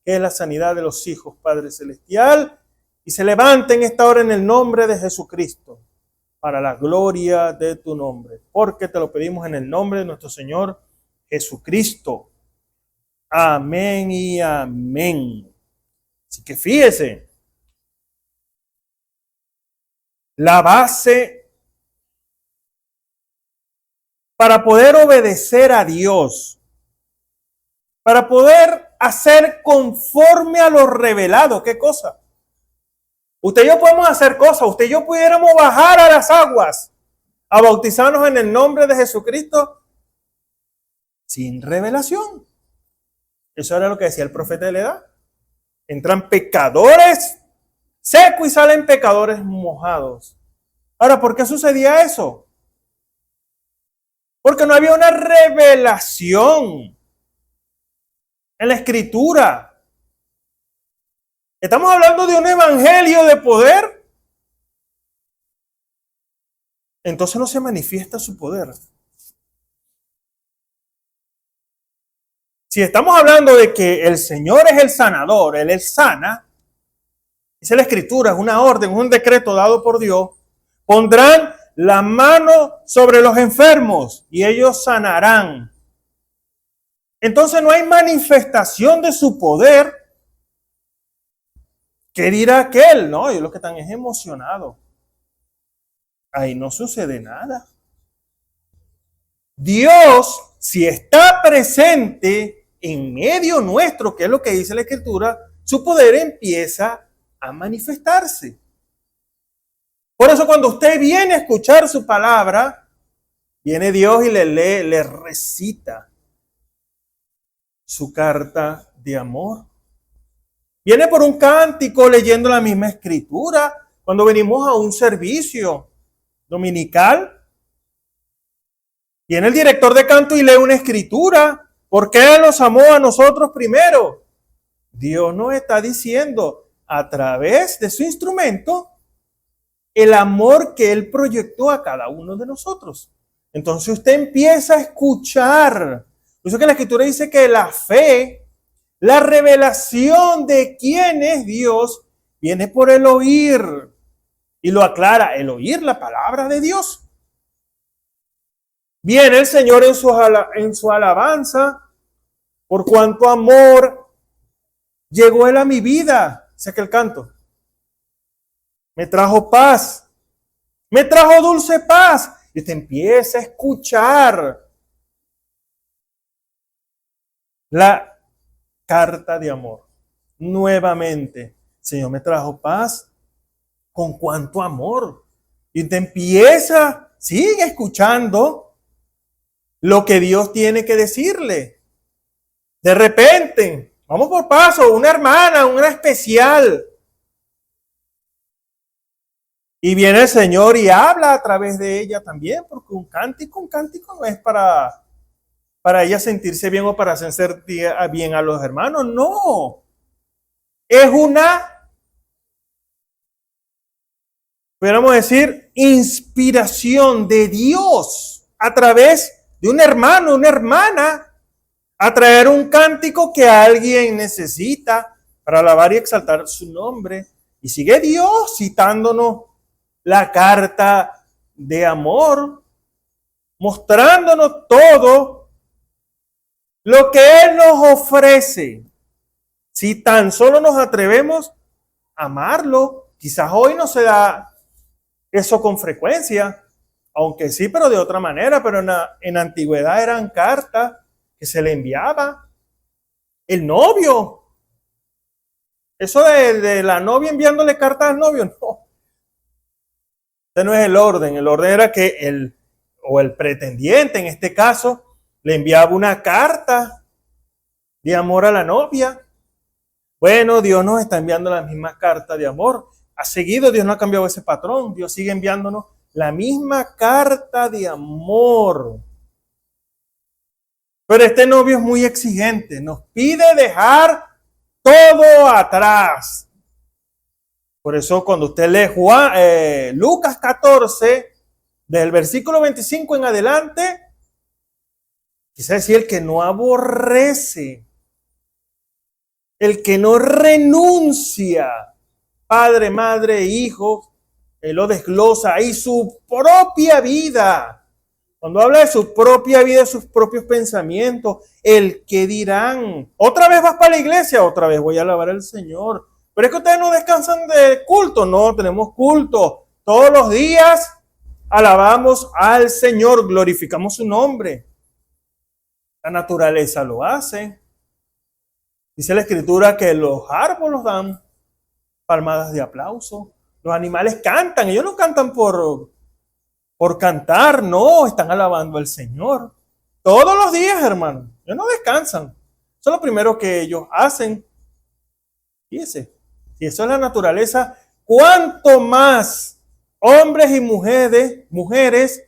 que es la sanidad de los hijos, Padre Celestial, y se levante en esta hora en el nombre de Jesucristo, para la gloria de tu nombre, porque te lo pedimos en el nombre de nuestro Señor Jesucristo. Amén y amén. Así que fíjese, la base para poder obedecer a Dios, para poder hacer conforme a lo revelado, ¿qué cosa? Usted y yo podemos hacer cosas, usted y yo pudiéramos bajar a las aguas a bautizarnos en el nombre de Jesucristo sin revelación. Eso era lo que decía el profeta de la edad. Entran pecadores secos y salen pecadores mojados. Ahora, ¿por qué sucedía eso? Porque no había una revelación en la Escritura. Estamos hablando de un evangelio de poder. Entonces no se manifiesta su poder. Si estamos hablando de que el Señor es el sanador, Él sana, dice la Escritura, es una orden, es un decreto dado por Dios, pondrán la mano sobre los enfermos y ellos sanarán. Entonces no hay manifestación de su poder. ¿Qué dirá aquel? No, ellos lo que están es emocionados. Ahí no sucede nada. Dios, si está presente en medio nuestro, que es lo que dice la Escritura, su poder empieza a manifestarse. Por eso cuando usted viene a escuchar su palabra, viene Dios y le lee, le recita su carta de amor. Viene por un cántico leyendo la misma Escritura. Cuando venimos a un servicio dominical, viene el director de canto y lee una Escritura. ¿Por qué Él nos amó a nosotros primero? Dios nos está diciendo a través de su instrumento el amor que Él proyectó a cada uno de nosotros. Entonces usted empieza a escuchar. Por eso que la Escritura dice que la fe, la revelación de quién es Dios, viene por el oír. Y lo aclara, el oír la palabra de Dios. Viene el Señor en su alabanza, por cuanto amor llegó Él a mi vida. Sé que el canto. Me trajo paz. Me trajo dulce paz. Y usted empieza a escuchar la carta de amor. Nuevamente, Señor me trajo paz. ¿Con cuánto amor? Y usted empieza, sigue escuchando lo que Dios tiene que decirle. De repente, vamos por paso, una hermana, una especial. Y viene el Señor y habla a través de ella también, porque un cántico no es para ella sentirse bien o para hacer bien a los hermanos, no. Es una, pudiéramos decir, inspiración de Dios a través de un hermano, una hermana, a traer un cántico que alguien necesita para alabar y exaltar su nombre. Y sigue Dios citándonos la carta de amor, mostrándonos todo lo que Él nos ofrece. Si tan solo nos atrevemos a amarlo, quizás hoy no se da eso con frecuencia, aunque sí, pero de otra manera, pero en la antigüedad eran cartas que se le enviaba el novio. Eso de la novia enviándole cartas al novio, no. Este no es el orden. El orden era que el pretendiente, en este caso, le enviaba una carta de amor a la novia. Bueno, Dios nos está enviando la misma carta de amor. Ha seguido, Dios no ha cambiado ese patrón. Dios sigue enviándonos la misma carta de amor. Pero este novio es muy exigente. Nos pide dejar todo atrás. Por eso cuando usted lee Lucas 14, del versículo 25 en adelante, quise decir el que no aborrece, el que no renuncia, padre, madre, hijo, él lo desglosa ahí su propia vida. Cuando habla de su propia vida, sus propios pensamientos, el que dirán, otra vez vas para la iglesia, otra vez voy a alabar al Señor. Pero es que ustedes no descansan de culto. No, tenemos culto. Todos los días alabamos al Señor, glorificamos su nombre. La naturaleza lo hace. Dice la Escritura que los árboles dan palmadas de aplauso. Los animales cantan. Ellos no cantan por cantar, no, están alabando al Señor. Todos los días, hermano. Ellos no descansan. Eso es lo primero que ellos hacen. Fíjese, si eso es la naturaleza, ¿cuánto más hombres y mujeres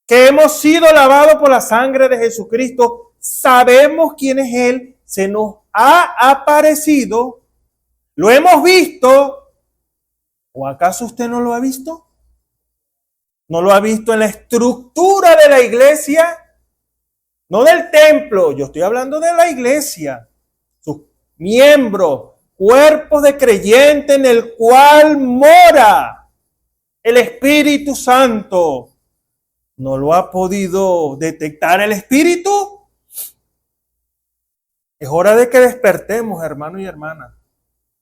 que hemos sido lavados por la sangre de Jesucristo, sabemos quién es Él, se nos ha aparecido, lo hemos visto? ¿O acaso usted no lo ha visto? ¿No lo ha visto en la estructura de la iglesia? No del templo, yo estoy hablando de la iglesia. Sus miembros, cuerpos de creyente en el cual mora el Espíritu Santo. ¿No lo ha podido detectar el Espíritu? Es hora de que despertemos, hermano y hermana.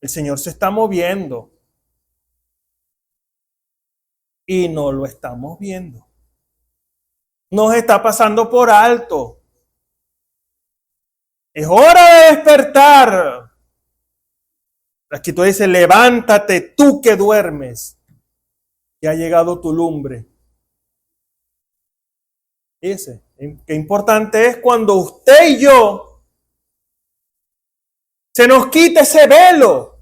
El Señor se está moviendo. Y no lo estamos viendo. Nos está pasando por alto. Es hora de despertar. La Escritura dice, levántate tú que duermes, que ha llegado tu lumbre. Fíjese, qué importante es cuando usted y yo se nos quite ese velo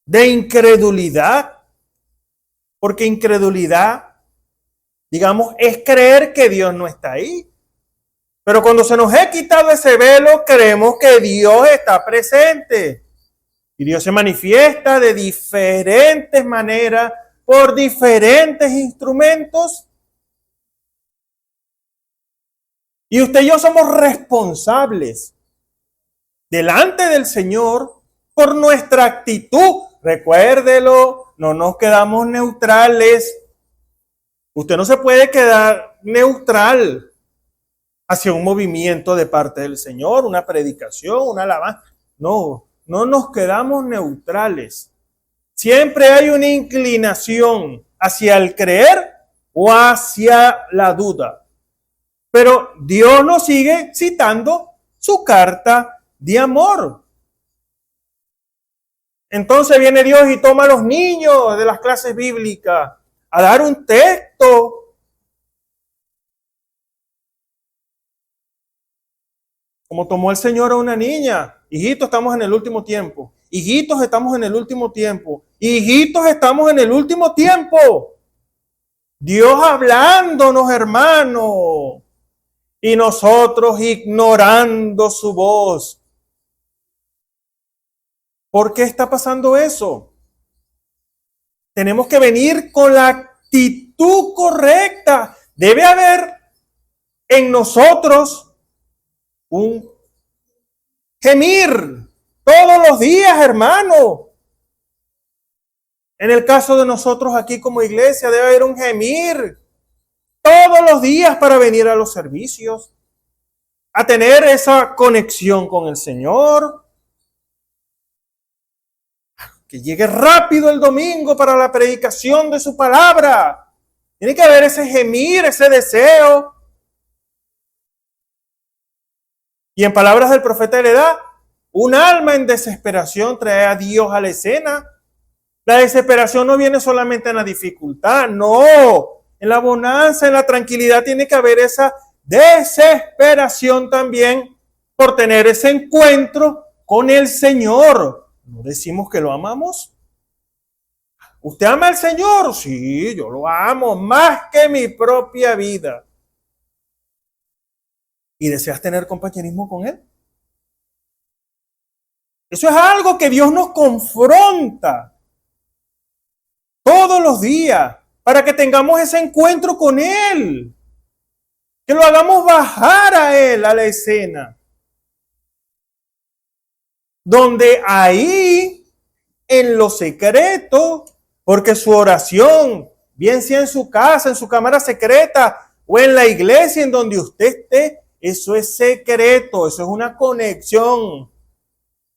de incredulidad. Porque incredulidad, digamos, es creer que Dios no está ahí. Pero cuando se nos ha quitado ese velo, creemos que Dios está presente. Y Dios se manifiesta de diferentes maneras, por diferentes instrumentos. Y usted y yo somos responsables delante del Señor por nuestra actitud. Recuérdelo. No nos quedamos neutrales. Usted no se puede quedar neutral hacia un movimiento de parte del Señor, una predicación, una alabanza. No, no nos quedamos neutrales. Siempre hay una inclinación hacia el creer o hacia la duda. Pero Dios nos sigue citando su carta de amor. Entonces viene Dios y toma a los niños de las clases bíblicas a dar un texto. Como tomó el Señor a una niña. Hijitos, estamos en el último tiempo. Hijitos, estamos en el último tiempo. Hijitos, estamos en el último tiempo. Dios hablándonos, hermano. Y nosotros ignorando su voz. ¿Por qué está pasando eso? Tenemos que venir con la actitud correcta. Debe haber en nosotros un gemir todos los días, hermano. En el caso de nosotros aquí como iglesia, debe haber un gemir todos los días para venir a los servicios, a tener esa conexión con el Señor. Que llegue rápido el domingo para la predicación de su palabra. Tiene que haber ese gemir, ese deseo. Y en palabras del profeta de la edad, un alma en desesperación trae a Dios a la escena. La desesperación no viene solamente en la dificultad, no. En la bonanza, en la tranquilidad tiene que haber esa desesperación también por tener ese encuentro con el Señor. ¿No decimos que lo amamos? ¿Usted ama al Señor? Sí, yo lo amo más que mi propia vida. ¿Y deseas tener compañerismo con Él? Eso es algo que Dios nos confronta todos los días para que tengamos ese encuentro con Él. Que lo hagamos bajar a Él, a la escena. Donde ahí, en lo secreto, porque su oración, bien sea en su casa, en su cámara secreta o en la iglesia en donde usted esté, eso es secreto, eso es una conexión.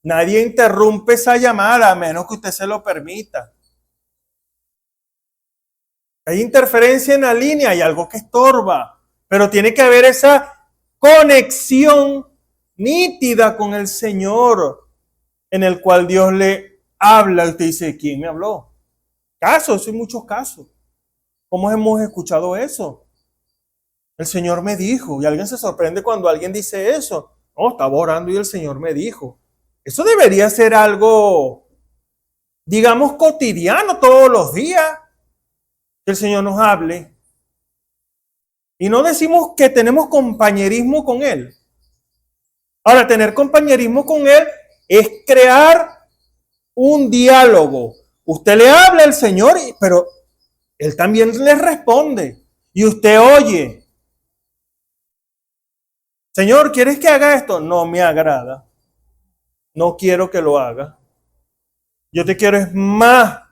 Nadie interrumpe esa llamada a menos que usted se lo permita. Hay interferencia en la línea, hay algo que estorba, pero tiene que haber esa conexión nítida con el Señor en el cual Dios le habla. Y usted dice, ¿quién me habló? Casos, hay muchos casos. ¿Cómo hemos escuchado eso? El Señor me dijo, y alguien se sorprende cuando alguien dice eso. No, estaba orando y el Señor me dijo. Eso debería ser algo, digamos, cotidiano todos los días, que el Señor nos hable. Y no decimos que tenemos compañerismo con Él. Ahora, tener compañerismo con Él es crear un diálogo. Usted le habla al Señor, pero Él también le responde. Y usted oye. Señor, ¿quieres que haga esto? No me agrada. No quiero que lo haga. Yo te quiero es más.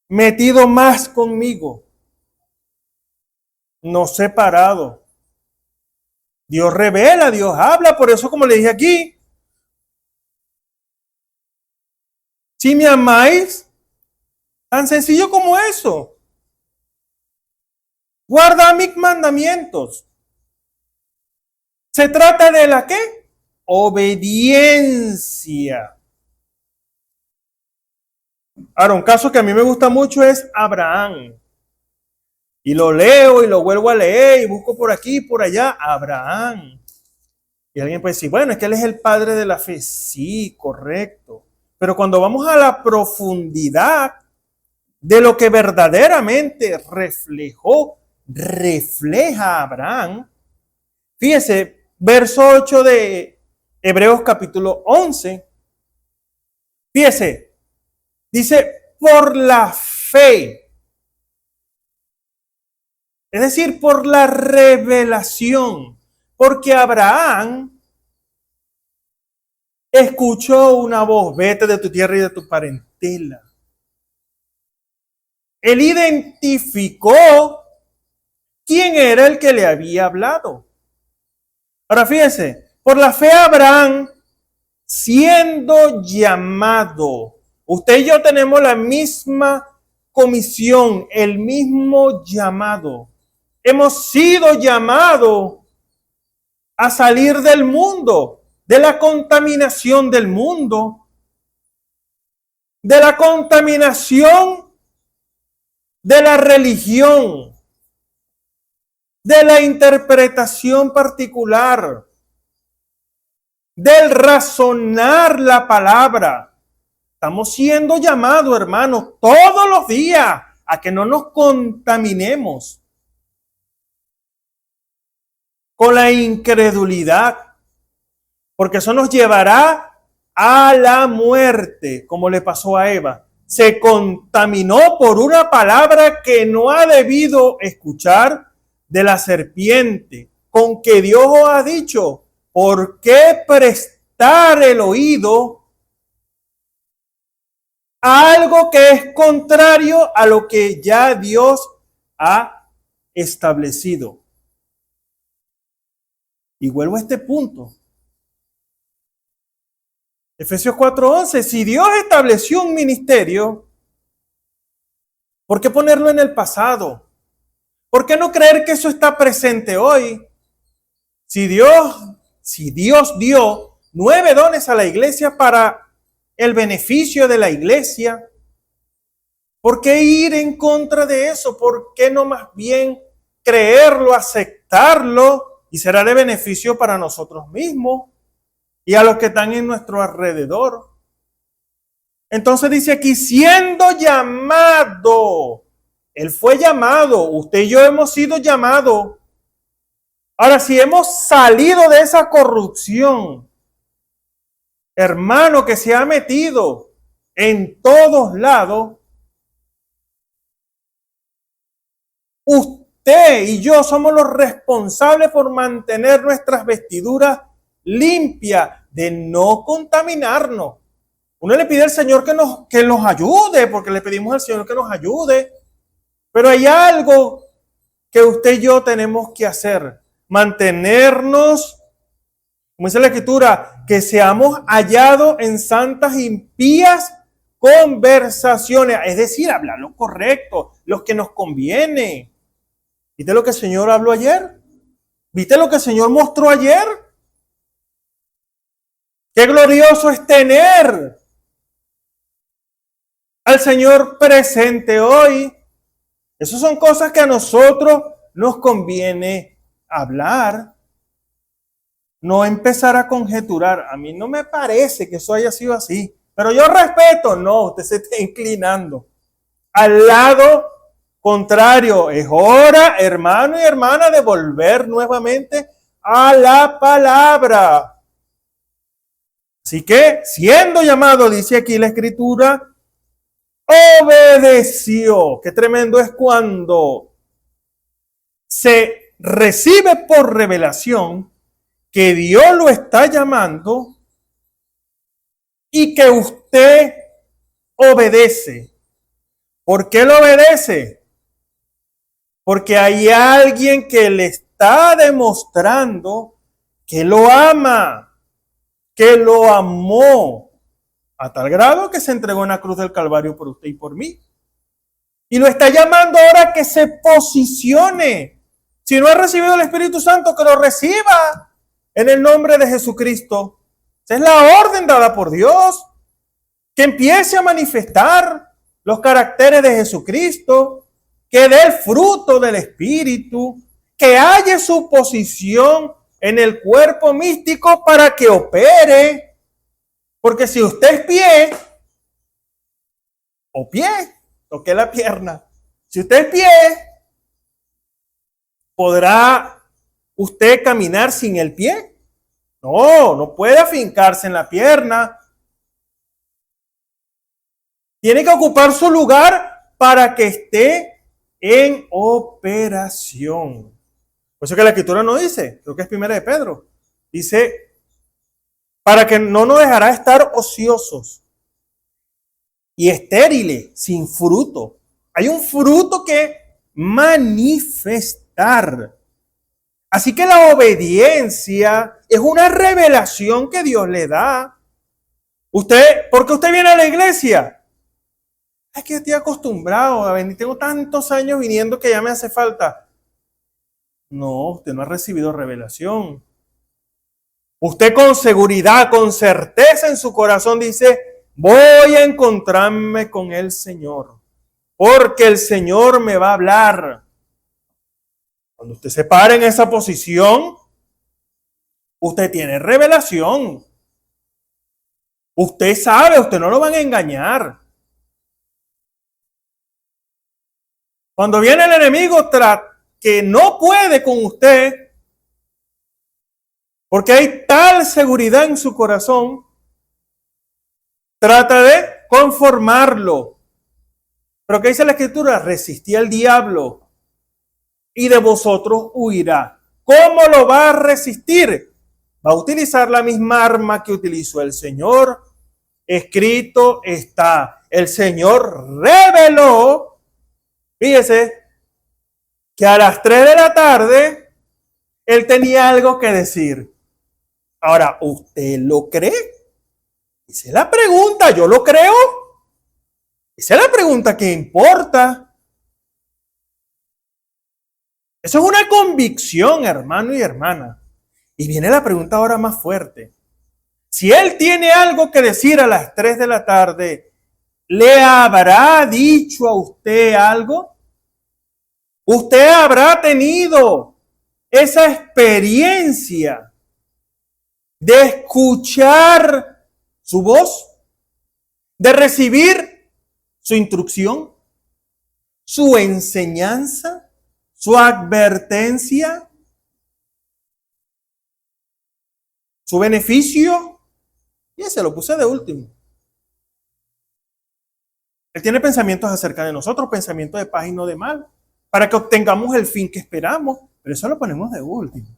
Metido más conmigo. No separado. Dios revela, Dios habla. Por eso, como le dije aquí, si me amáis, tan sencillo como eso. Guarda mis mandamientos. ¿Se trata de la qué? Obediencia. Ahora, un caso que a mí me gusta mucho es Abraham. Y lo leo y lo vuelvo a leer y busco por aquí y por allá. Abraham. Y alguien puede decir, bueno, es que él es el padre de la fe. Sí, correcto. Pero cuando vamos a la profundidad de lo que verdaderamente refleja a Abraham, fíjese, verso 8 de Hebreos capítulo 11, fíjese, dice, por la fe, es decir, por la revelación, porque Abraham escuchó una voz, vete de tu tierra y de tu parentela. Él identificó quién era el que le había hablado. Ahora fíjese, por la fe Abraham, siendo llamado, usted y yo tenemos la misma comisión, el mismo llamado. Hemos sido llamados a salir del mundo, de la contaminación del mundo, de la contaminación de la religión, de la interpretación particular, del razonar la palabra. Estamos siendo llamados, hermanos, todos los días a que no nos contaminemos con la incredulidad, porque eso nos llevará a la muerte, como le pasó a Eva. Se contaminó por una palabra que no ha debido escuchar de la serpiente, con que Dios os ha dicho, ¿por qué prestar el oído a algo que es contrario a lo que ya Dios ha establecido? Y vuelvo a este punto. Efesios 4:11, si Dios estableció un ministerio, ¿por qué ponerlo en el pasado? ¿Por qué no creer que eso está presente hoy? Si Dios dio 9 dones a la iglesia para el beneficio de la iglesia. ¿Por qué ir en contra de eso? ¿Por qué no más bien creerlo, aceptarlo y será de beneficio para nosotros mismos y a los que están en nuestro alrededor? Entonces dice aquí, siendo llamado, él fue llamado, usted y yo hemos sido llamados. Ahora, si hemos salido de esa corrupción, hermano, que se ha metido en todos lados, usted y yo somos los responsables por mantener nuestras vestiduras limpias, de no contaminarnos. Uno le pide al Señor que nos ayude, porque le pedimos al Señor que nos ayude. Pero hay algo que usted y yo tenemos que hacer. Mantenernos, como dice la Escritura, que seamos hallados en santas impías conversaciones. Es decir, hablar lo correcto, lo que nos conviene. ¿Viste lo que el Señor habló ayer? ¿Viste lo que el Señor mostró ayer? Qué glorioso es tener al Señor presente hoy. Esas son cosas que a nosotros nos conviene hablar, no empezar a conjeturar. A mí no me parece que eso haya sido así, pero yo respeto. No, usted se está inclinando al lado contrario. Es hora, hermano y hermana, de volver nuevamente a la palabra. Así que, siendo llamado, dice aquí la Escritura, obedeció. Qué tremendo es cuando se recibe por revelación que Dios lo está llamando y que usted obedece. ¿Por qué lo obedece? Porque hay alguien que le está demostrando que lo ama, que lo amó, a tal grado que se entregó en la cruz del Calvario por usted y por mí. Y lo está llamando ahora a que se posicione. Si no ha recibido el Espíritu Santo, que lo reciba en el nombre de Jesucristo. Esa es la orden dada por Dios. Que empiece a manifestar los caracteres de Jesucristo, que dé el fruto del Espíritu, que halle su posición en el cuerpo místico para que opere. Porque si usted es pie, toque la pierna. Si usted es pie, ¿podrá usted caminar sin el pie? No, no puede afincarse en la pierna. Tiene que ocupar su lugar para que esté en operación. Por eso que la Escritura no dice, creo que es 1 de Pedro, dice, para que no nos dejará estar ociosos y estériles, sin fruto. Hay un fruto que manifestar. Así que la obediencia es una revelación que Dios le da. ¿Por qué usted viene a la iglesia? Es que estoy acostumbrado a venir, tengo tantos años viniendo que ya me hace falta. No, usted no ha recibido revelación. Usted con seguridad, con certeza en su corazón dice, voy a encontrarme con el Señor, porque el Señor me va a hablar. Cuando usted se para en esa posición, usted tiene revelación. Usted sabe, usted no lo van a engañar. Cuando viene el enemigo que no puede con usted, porque hay tal seguridad en su corazón, trata de conformarlo. Pero ¿qué dice la Escritura? Resistí al diablo y de vosotros huirá. ¿Cómo lo va a resistir? Va a utilizar la misma arma que utilizó el Señor. Escrito está. El Señor reveló, fíjese, que a las 3 de la tarde Él tenía algo que decir. Ahora, ¿usted lo cree? Esa es la pregunta, ¿yo lo creo? Esa es la pregunta que importa. Eso es una convicción, hermano y hermana. Y viene la pregunta ahora más fuerte. Si él tiene algo que decir a las 3 de la tarde, ¿le habrá dicho a usted algo? ¿Usted habrá tenido esa experiencia de escuchar su voz, de recibir su instrucción, su enseñanza, su advertencia, su beneficio? Y ese lo puse de último. Él tiene pensamientos acerca de nosotros, pensamientos de paz y no de mal, para que obtengamos el fin que esperamos, pero eso lo ponemos de último.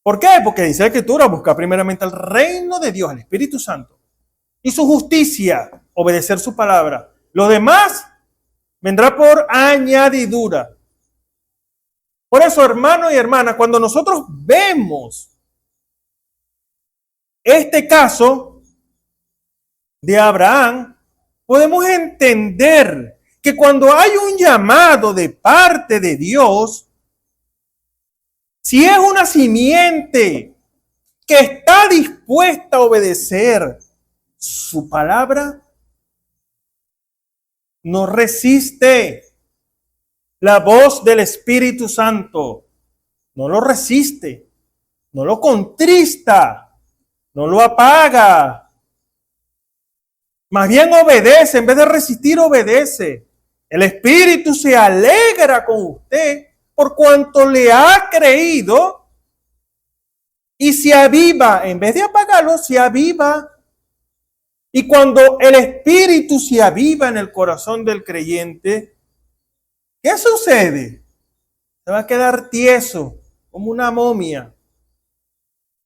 ¿Por qué? Porque dice la Escritura, buscar primeramente el reino de Dios, el Espíritu Santo, y su justicia, obedecer su palabra. Lo demás vendrá por añadidura. Por eso, hermanos y hermanas, cuando nosotros vemos este caso de Abraham, podemos entender que cuando hay un llamado de parte de Dios, si es una simiente que está dispuesta a obedecer su palabra, no resiste la voz del Espíritu Santo, no lo resiste, no lo contrista, no lo apaga. Más bien obedece, en vez de resistir, obedece. El Espíritu se alegra con usted por cuanto le ha creído y se aviva. En vez de apagarlo, se aviva. Y cuando el Espíritu se aviva en el corazón del creyente, ¿qué sucede? Se va a quedar tieso, como una momia.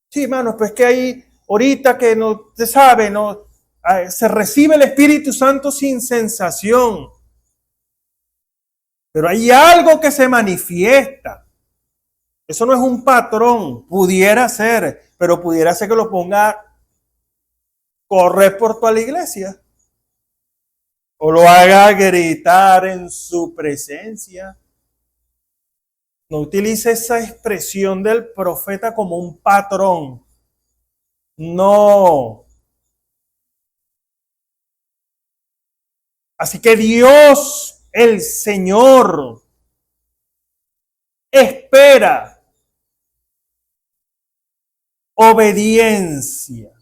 Sí, hermanos, pues que ahí, ahorita que no se sabe, no se recibe el Espíritu Santo sin sensación. Pero hay algo que se manifiesta. Eso no es un patrón. Pudiera ser, pero pudiera ser que lo ponga a correr por toda la iglesia. O lo haga gritar en su presencia. No utilice esa expresión del profeta como un patrón. No. Así que Dios, el Señor, espera obediencia.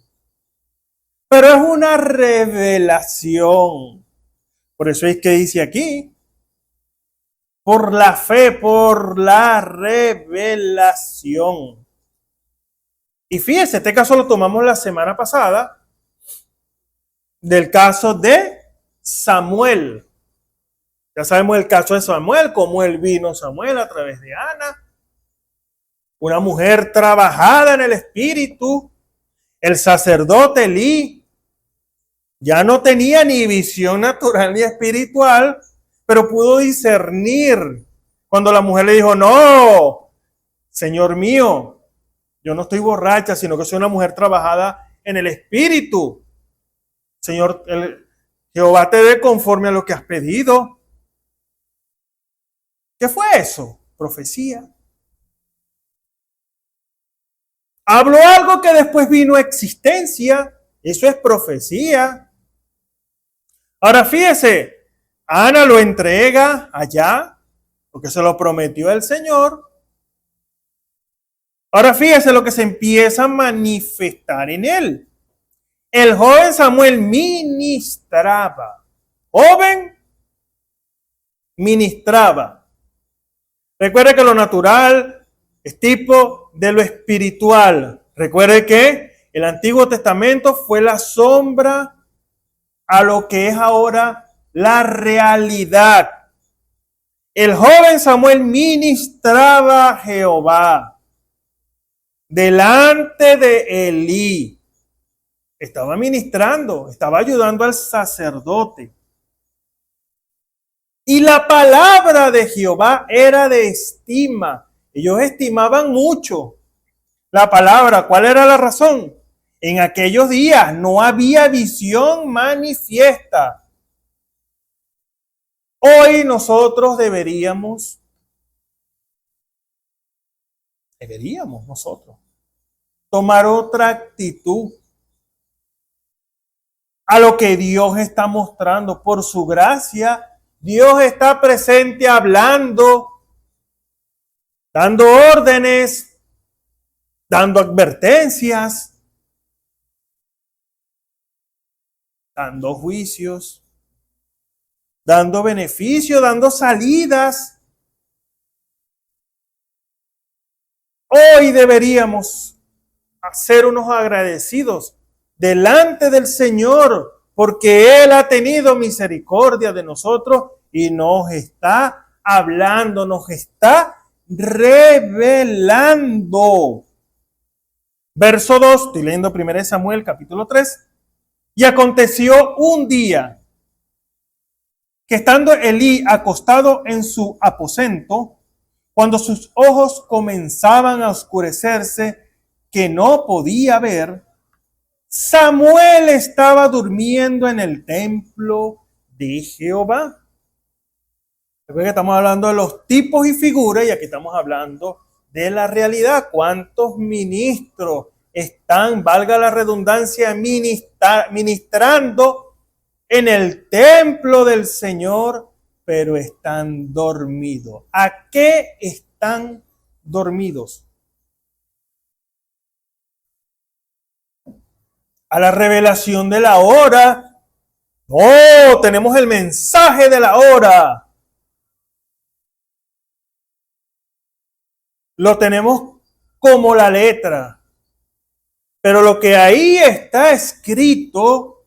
Pero es una revelación. Por eso es que dice aquí, por la fe, por la revelación. Y fíjese, este caso lo tomamos la semana pasada, del caso de Samuel. Ya sabemos el caso de Samuel, cómo él vino Samuel a través de Ana, una mujer trabajada en el espíritu. El sacerdote Elí ya no tenía ni visión natural ni espiritual, pero pudo discernir cuando la mujer le dijo, no, Señor mío, yo no estoy borracha, sino que soy una mujer trabajada en el espíritu. Señor, Jehová te dé conforme a lo que has pedido. ¿Qué fue eso? Profecía. Habló algo que después vino a existencia. Eso es profecía. Ahora fíjese, Ana lo entrega allá, porque se lo prometió el Señor. Ahora fíjese lo que se empieza a manifestar en él. El joven Samuel ministraba. Joven, ministraba. Recuerde que lo natural es tipo de lo espiritual. Recuerde que el Antiguo Testamento fue la sombra a lo que es ahora la realidad. El joven Samuel ministraba a Jehová delante de Elí. Estaba ministrando, estaba ayudando al sacerdote. Y la palabra de Jehová era de estima. Ellos estimaban mucho la palabra. ¿Cuál era la razón? En aquellos días no había visión manifiesta. Hoy nosotros deberíamos nosotros tomar otra actitud. a lo que Dios está mostrando. Por su gracia, Dios está presente hablando, dando órdenes, dando advertencias, dando juicios, dando beneficios, dando salidas. Hoy deberíamos ser unos agradecidos delante del Señor, porque Él ha tenido misericordia de nosotros y nos está hablando, nos está revelando. Verso 2, estoy leyendo 1 Samuel capítulo 3. Y aconteció un día que estando Elí acostado en su aposento, cuando sus ojos comenzaban a oscurecerse, que no podía ver, Samuel estaba durmiendo en el templo de Jehová. Recuerden que estamos hablando de los tipos y figuras y aquí estamos hablando de la realidad. ¿Cuántos ministros están, valga la redundancia, ministrando en el templo del Señor, pero están dormidos? ¿A qué están dormidos? A la revelación de la hora. No, tenemos el mensaje de la hora. Lo tenemos como la letra. Pero lo que ahí está escrito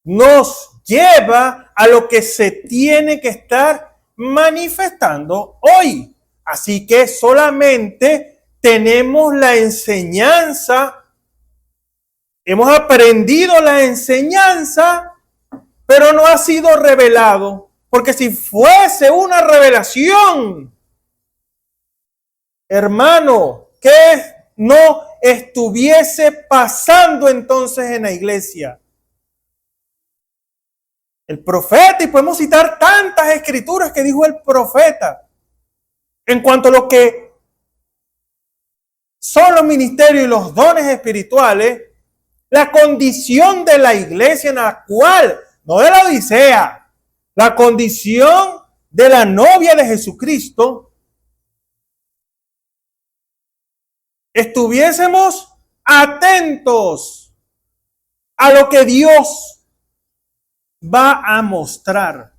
nos lleva a lo que se tiene que estar manifestando hoy. Así que solamente tenemos la enseñanza, hemos aprendido la enseñanza, pero no ha sido revelado. Porque si fuese una revelación, hermano, ¿qué no estuviese pasando entonces en la iglesia? El profeta, y podemos citar tantas escrituras que dijo el profeta en cuanto a lo que son los ministerios y los dones espirituales, la condición de la iglesia en la cual, no de la Odisea, la condición de la novia de Jesucristo, estuviésemos atentos a lo que Dios va a mostrar.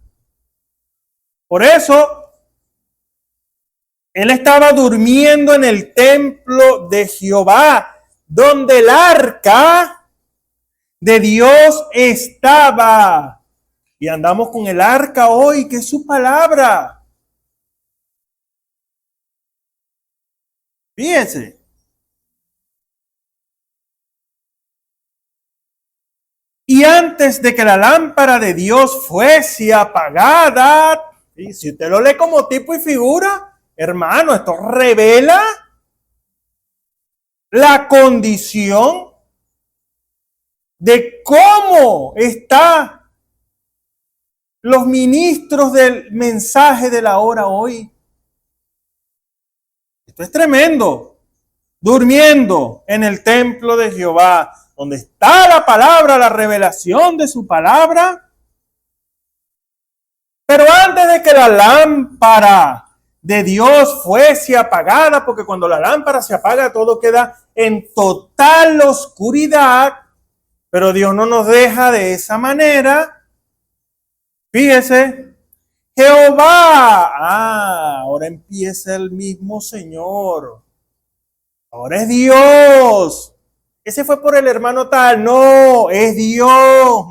Por eso, él estaba durmiendo en el templo de Jehová, donde el arca de Dios estaba. Y andamos con el arca hoy, que es su palabra. Fíjense. Y antes de que la lámpara de Dios fuese apagada, y si usted lo lee como tipo y figura, hermano, esto revela la condición de cómo están los ministros del mensaje de la hora hoy. Esto es tremendo. Durmiendo en el templo de Jehová, donde está la palabra, la revelación de su palabra. Pero antes de que la lámpara de Dios fuese apagada, porque cuando la lámpara se apaga todo queda en total oscuridad, pero Dios no nos deja de esa manera. Fíjese, Jehová, ahora empieza el mismo Señor, ahora es Dios. Ese fue por el hermano tal, no, es Dios.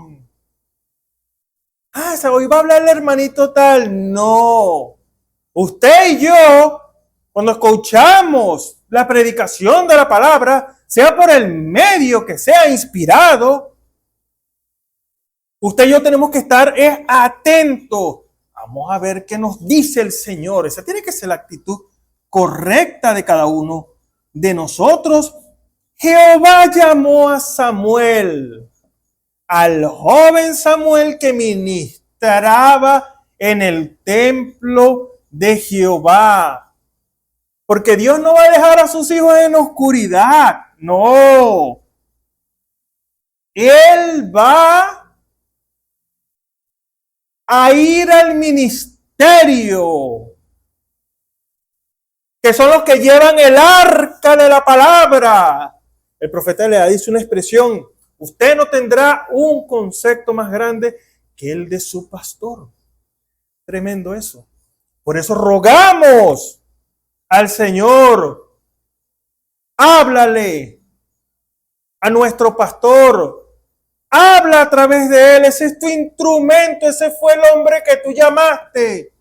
Hoy va a hablar el hermanito tal, no. Usted y yo, cuando escuchamos la predicación de la palabra, sea por el medio que sea inspirado, usted y yo tenemos que estar atentos. Vamos a ver qué nos dice el Señor. Esa tiene que ser la actitud correcta de cada uno de nosotros. Jehová llamó a Samuel, al joven Samuel que ministraba en el templo de Jehová. Porque Dios no va a dejar a sus hijos en oscuridad. No. Él va a ir al ministerio, que son los que llevan el arca de la palabra. El profeta le dice una expresión: usted no tendrá un concepto más grande que el de su pastor. Tremendo eso. Por eso rogamos al Señor, háblale a nuestro pastor, habla a través de él. Ese es tu instrumento, ese fue el hombre que tú llamaste.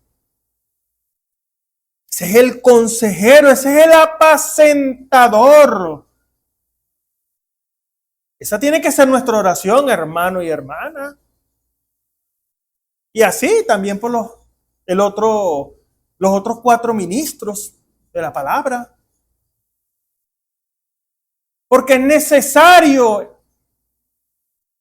Ese es el consejero, ese es el apacentador. Esa tiene que ser nuestra oración, hermano y hermana. Y así también por los otros 4 ministros de la palabra. Porque es necesario,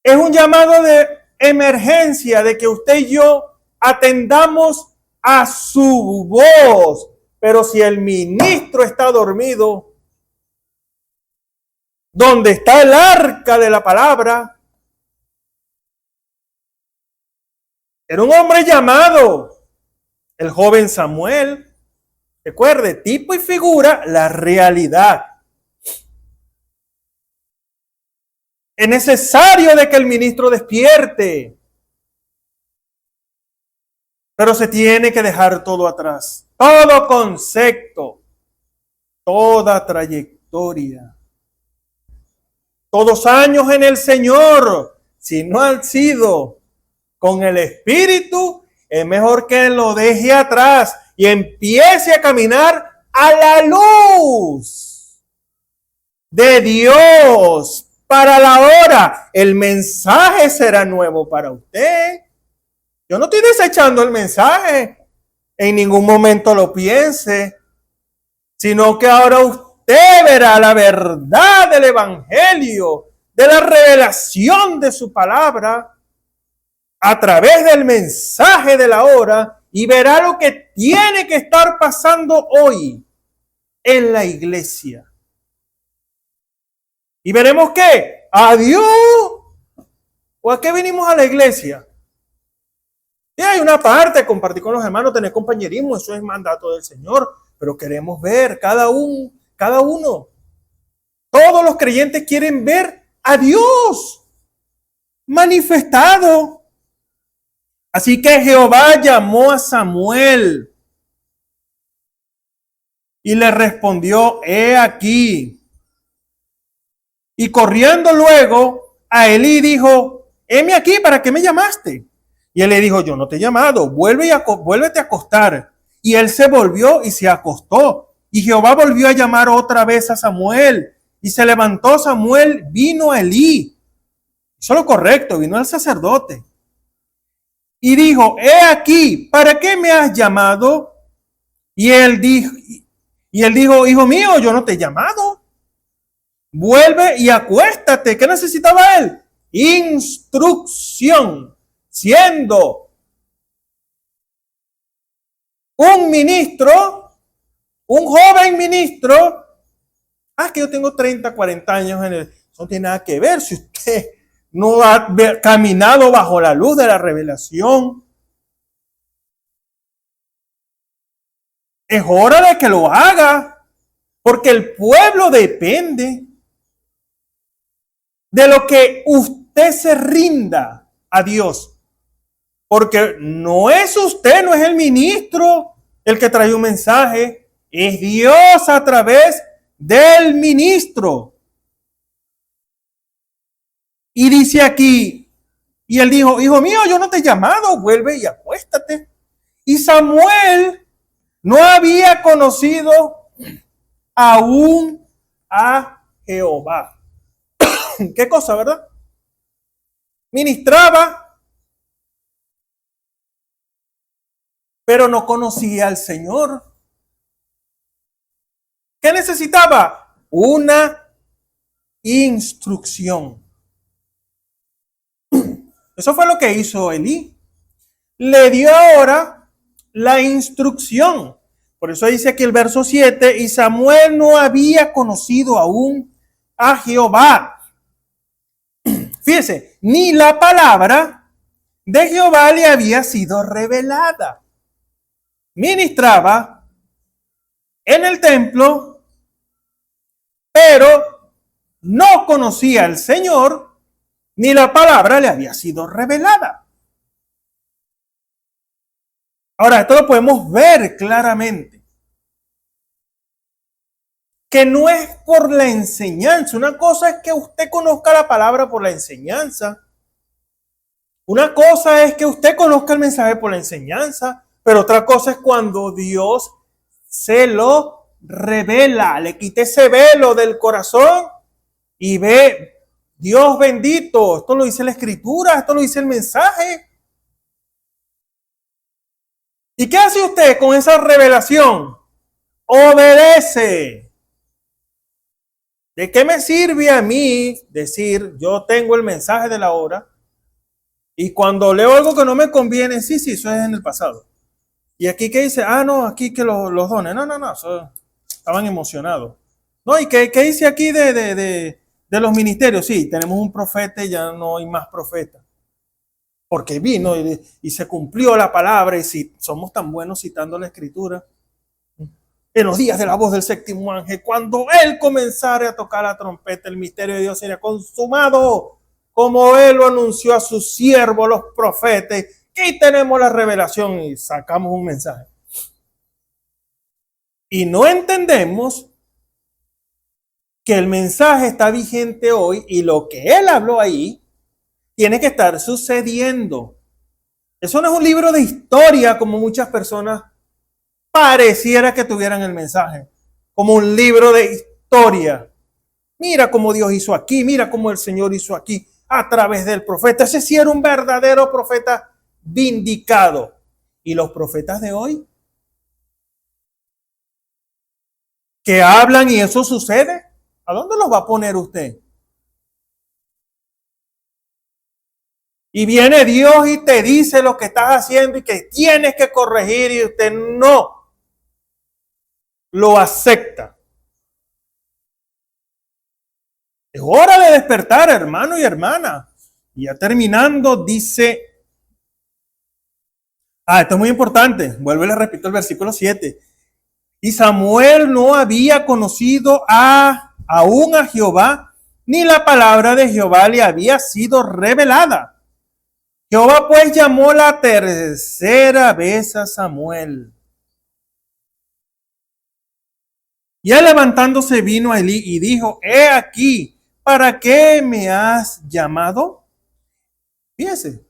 es un llamado de emergencia, de que usted y yo atendamos a su voz. Pero si el ministro está dormido, ¿dónde está el arca de la palabra? Era un hombre llamado, el joven Samuel. Recuerde, tipo y figura, la realidad. Es necesario de que el ministro despierte, pero se tiene que dejar todo atrás, todo concepto, toda trayectoria, todos años en el Señor. Si no han sido con el Espíritu, es mejor que lo deje atrás y empiece a caminar a la luz de Dios. Para la hora, el mensaje será nuevo para usted. Yo no estoy desechando el mensaje, en ningún momento lo piense, sino que ahora usted verá la verdad del Evangelio, de la revelación de su palabra, a través del mensaje de la hora, y verá lo que tiene que estar pasando hoy en la iglesia. Y veremos qué, ¿a Dios o a qué venimos a la iglesia? Y hay una parte, compartir con los hermanos, tener compañerismo, eso es mandato del Señor, pero queremos ver cada uno. Todos los creyentes quieren ver a Dios manifestado. Así que Jehová llamó a Samuel y le respondió: he aquí. Y corriendo luego a Elí dijo: heme aquí, ¿para qué me llamaste? Y él le dijo: yo no te he llamado, vuélvete a acostar. Y él se volvió y se acostó. Y Jehová volvió a llamar otra vez a Samuel. Y se levantó Samuel, vino a Elí. Hizo lo correcto, vino al sacerdote. Y dijo: he aquí, ¿para qué me has llamado? Y él dijo: hijo mío, yo no te he llamado. Vuelve y acuéstate. ¿Qué necesitaba él? Instrucción. Siendo un ministro, un joven ministro, que yo tengo 30, 40 años en eso no tiene nada que ver. Si usted no ha caminado bajo la luz de la revelación, es hora de que lo haga, porque el pueblo depende de lo que usted se rinda a Dios. Porque no es usted, no es el ministro el que trae un mensaje, es Dios a través del ministro. Y dice aquí, y él dijo: hijo mío, yo no te he llamado, vuelve y acuéstate. Y Samuel no había conocido aún a Jehová. ¿Qué cosa, verdad? Ministraba, pero no conocía al Señor. ¿Qué necesitaba? Una instrucción. Eso fue lo que hizo Elí. Le dio ahora la instrucción. Por eso dice aquí el verso 7, y Samuel no había conocido aún a Jehová. Fíjese, ni la palabra de Jehová le había sido revelada. Ministraba en el templo, pero no conocía al Señor, ni la palabra le había sido revelada. Ahora, esto lo podemos ver claramente. Que no es por la enseñanza. Una cosa es que usted conozca la palabra por la enseñanza. Una cosa es que usted conozca el mensaje por la enseñanza. Pero otra cosa es cuando Dios se lo revela. Le quite ese velo del corazón y ve, Dios bendito. Esto lo dice la Escritura, esto lo dice el mensaje. ¿Y qué hace usted con esa revelación? Obedece. ¿De qué me sirve a mí decir, yo tengo el mensaje de la hora, y cuando leo algo que no me conviene, sí, eso es en el pasado? Y aquí que dice, no, aquí que los dones, no, estaban emocionados. No, ¿y qué dice aquí de los ministerios? Sí, tenemos un profeta y ya no hay más profeta. Porque vino y se cumplió la palabra, y si somos tan buenos citando la Escritura, en los días de la voz del séptimo ángel, cuando él comenzara a tocar la trompeta, el misterio de Dios sería consumado, como él lo anunció a sus siervos, los profetas. Aquí tenemos la revelación y sacamos un mensaje. Y no entendemos que el mensaje está vigente hoy y lo que él habló ahí tiene que estar sucediendo. Eso no es un libro de historia como muchas personas pareciera que tuvieran el mensaje, como un libro de historia. Mira cómo Dios hizo aquí, mira cómo el Señor hizo aquí a través del profeta. Ese sí era un verdadero profeta vindicado. ¿Y los profetas de hoy? ¿Que hablan y eso sucede? ¿A dónde los va a poner usted? Y viene Dios y te dice lo que estás haciendo y que tienes que corregir, y usted no lo acepta. Es hora de despertar, hermano y hermana. Y ya terminando, dice, esto es muy importante, vuelvo y le repito el versículo 7. Y Samuel no había conocido aún a Jehová, ni la palabra de Jehová le había sido revelada. Jehová pues llamó la tercera vez a Samuel. Y él levantándose vino a Elí y dijo, he aquí, ¿para qué me has llamado? Fíjese,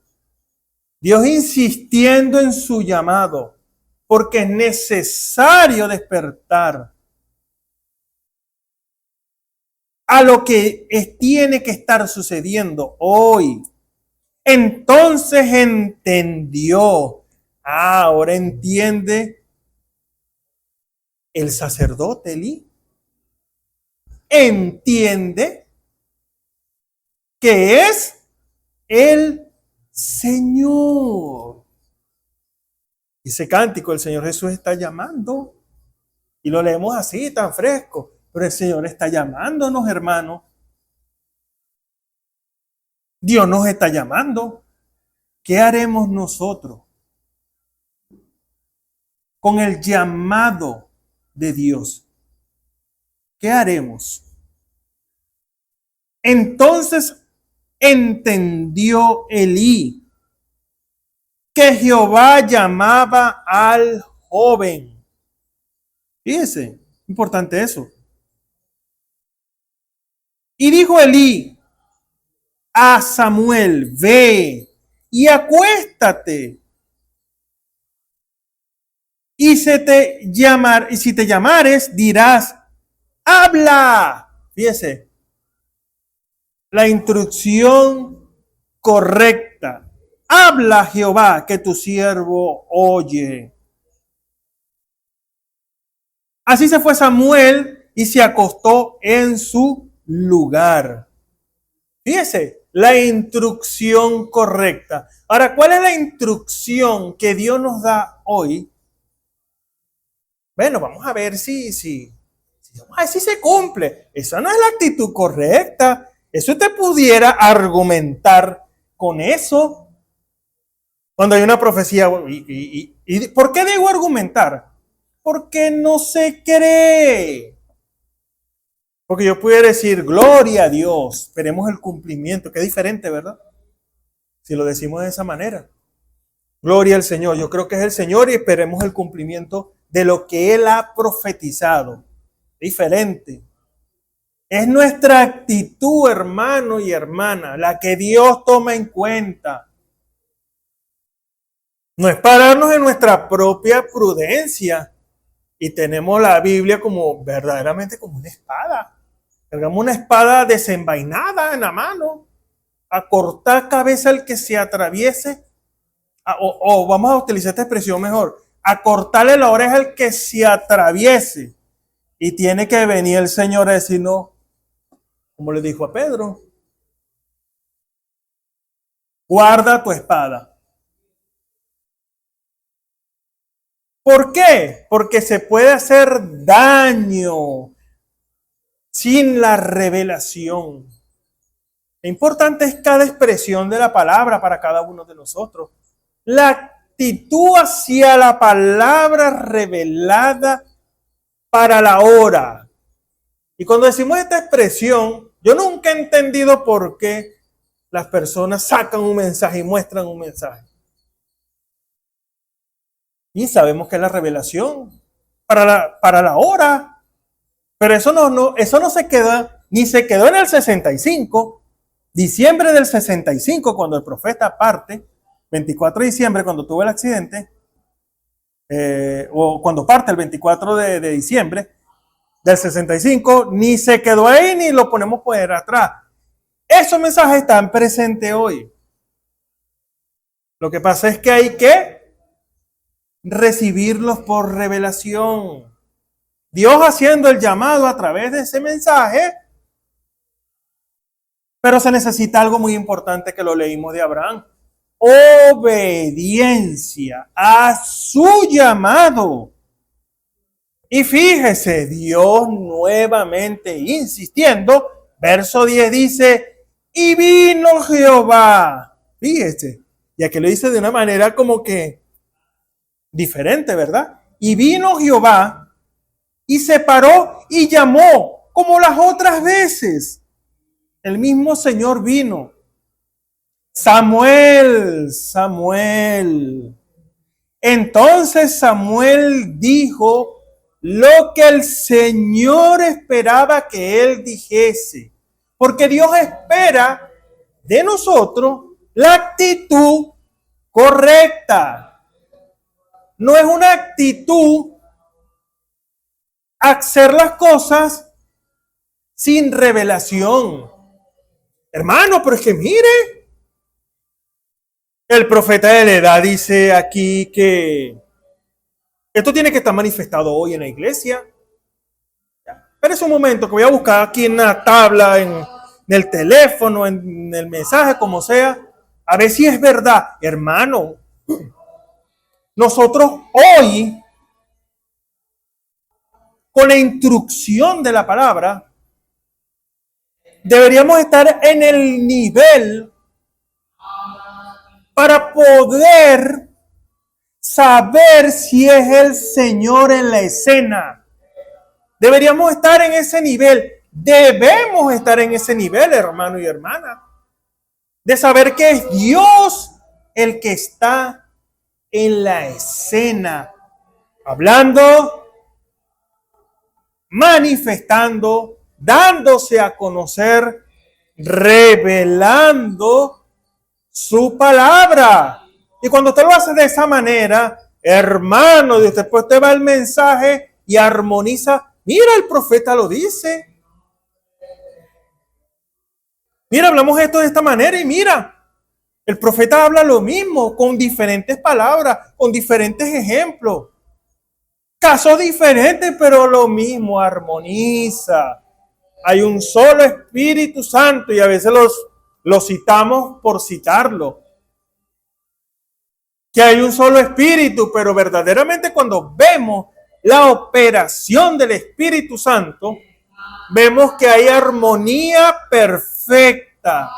Dios insistiendo en su llamado, porque es necesario despertar a lo que tiene que estar sucediendo hoy. Entonces entendió. Ahora entiende el sacerdote Elí. Entiende que es el Señor. Ese cántico, el Señor Jesús está llamando. Y lo leemos así, tan fresco. Pero el Señor está llamándonos, hermanos. Dios nos está llamando. ¿Qué haremos nosotros con el llamado de Dios? ¿Qué haremos? Entonces entendió Elí que Jehová llamaba al joven. Fíjese, importante eso. Y dijo Elí a Samuel, ve y acuéstate. Y si te llamares, dirás, habla. Fíjese, la instrucción correcta. Habla, Jehová, que tu siervo oye. Así se fue Samuel y se acostó en su lugar. Fíjese, la instrucción correcta. Ahora, ¿cuál es la instrucción que Dios nos da hoy? Bueno, vamos a ver si se cumple. Esa no es la actitud correcta. Eso usted pudiera argumentar con eso. Cuando hay una profecía, ¿y por qué digo argumentar? Porque no se cree. Porque yo pudiera decir, gloria a Dios, esperemos el cumplimiento, que es diferente, ¿verdad? Si lo decimos de esa manera. Gloria al Señor, yo creo que es el Señor y esperemos el cumplimiento de lo que Él ha profetizado. Diferente. Es nuestra actitud, hermano y hermana, la que Dios toma en cuenta. No es pararnos en nuestra propia prudencia y tenemos la Biblia como verdaderamente como una espada. Cargamos una espada desenvainada en la mano a cortar cabeza al que se atraviese, o vamos a utilizar esta expresión mejor, a cortarle la oreja al que se atraviese. Y tiene que venir el Señor a decirnos, como le dijo a Pedro, guarda tu espada. ¿Por qué? Porque se puede hacer daño sin la revelación. Lo importante es cada expresión de la palabra para cada uno de nosotros. La actitud hacia la palabra revelada para la hora. Y cuando decimos esta expresión, yo nunca he entendido por qué las personas sacan un mensaje y muestran un mensaje. Y sabemos que es la revelación para la hora. Pero eso no se quedó, ni se quedó en el 65, diciembre del 65, cuando el profeta parte, 24 de diciembre, cuando tuvo el accidente, o cuando parte el 24 de diciembre del 65, ni se quedó ahí ni lo ponemos por atrás. Esos mensajes están presentes hoy. Lo que pasa es que hay que recibirlos por revelación. Dios haciendo el llamado a través de ese mensaje, pero se necesita algo muy importante que lo leímos de Abraham. Obediencia a su llamado. Y fíjese, Dios nuevamente insistiendo, verso 10 dice, y vino Jehová. Fíjese, y aquí lo dice de una manera como que diferente, ¿verdad? Y vino Jehová y se paró y llamó como las otras veces. El mismo Señor vino. Samuel, Samuel. Entonces Samuel dijo lo que el Señor esperaba que él dijese. Porque Dios espera de nosotros la actitud correcta. No es una actitud hacer las cosas sin revelación. Hermano, pero es que mire, el profeta de la edad dice aquí que esto tiene que estar manifestado hoy en la iglesia. Espérese un momento que voy a buscar aquí en la tabla, en el teléfono, en el mensaje, como sea, a ver si es verdad. Hermano, nosotros hoy, con la instrucción de la palabra, deberíamos estar en el nivel para poder saber si es el Señor en la escena. Deberíamos estar en ese nivel. Debemos estar en ese nivel, hermano y hermana, de saber que es Dios el que está en la escena, hablando, manifestando, dándose a conocer, revelando su palabra. Y cuando usted lo hace de esa manera, hermano, después te va el mensaje y armoniza. Mira, el profeta lo dice. Mira, hablamos esto de esta manera y mira, el profeta habla lo mismo, con diferentes palabras, con diferentes ejemplos. Casos diferentes, pero lo mismo, armoniza. Hay un solo Espíritu Santo y a veces los citamos por citarlo. Que hay un solo Espíritu, pero verdaderamente cuando vemos la operación del Espíritu Santo, vemos que hay armonía perfecta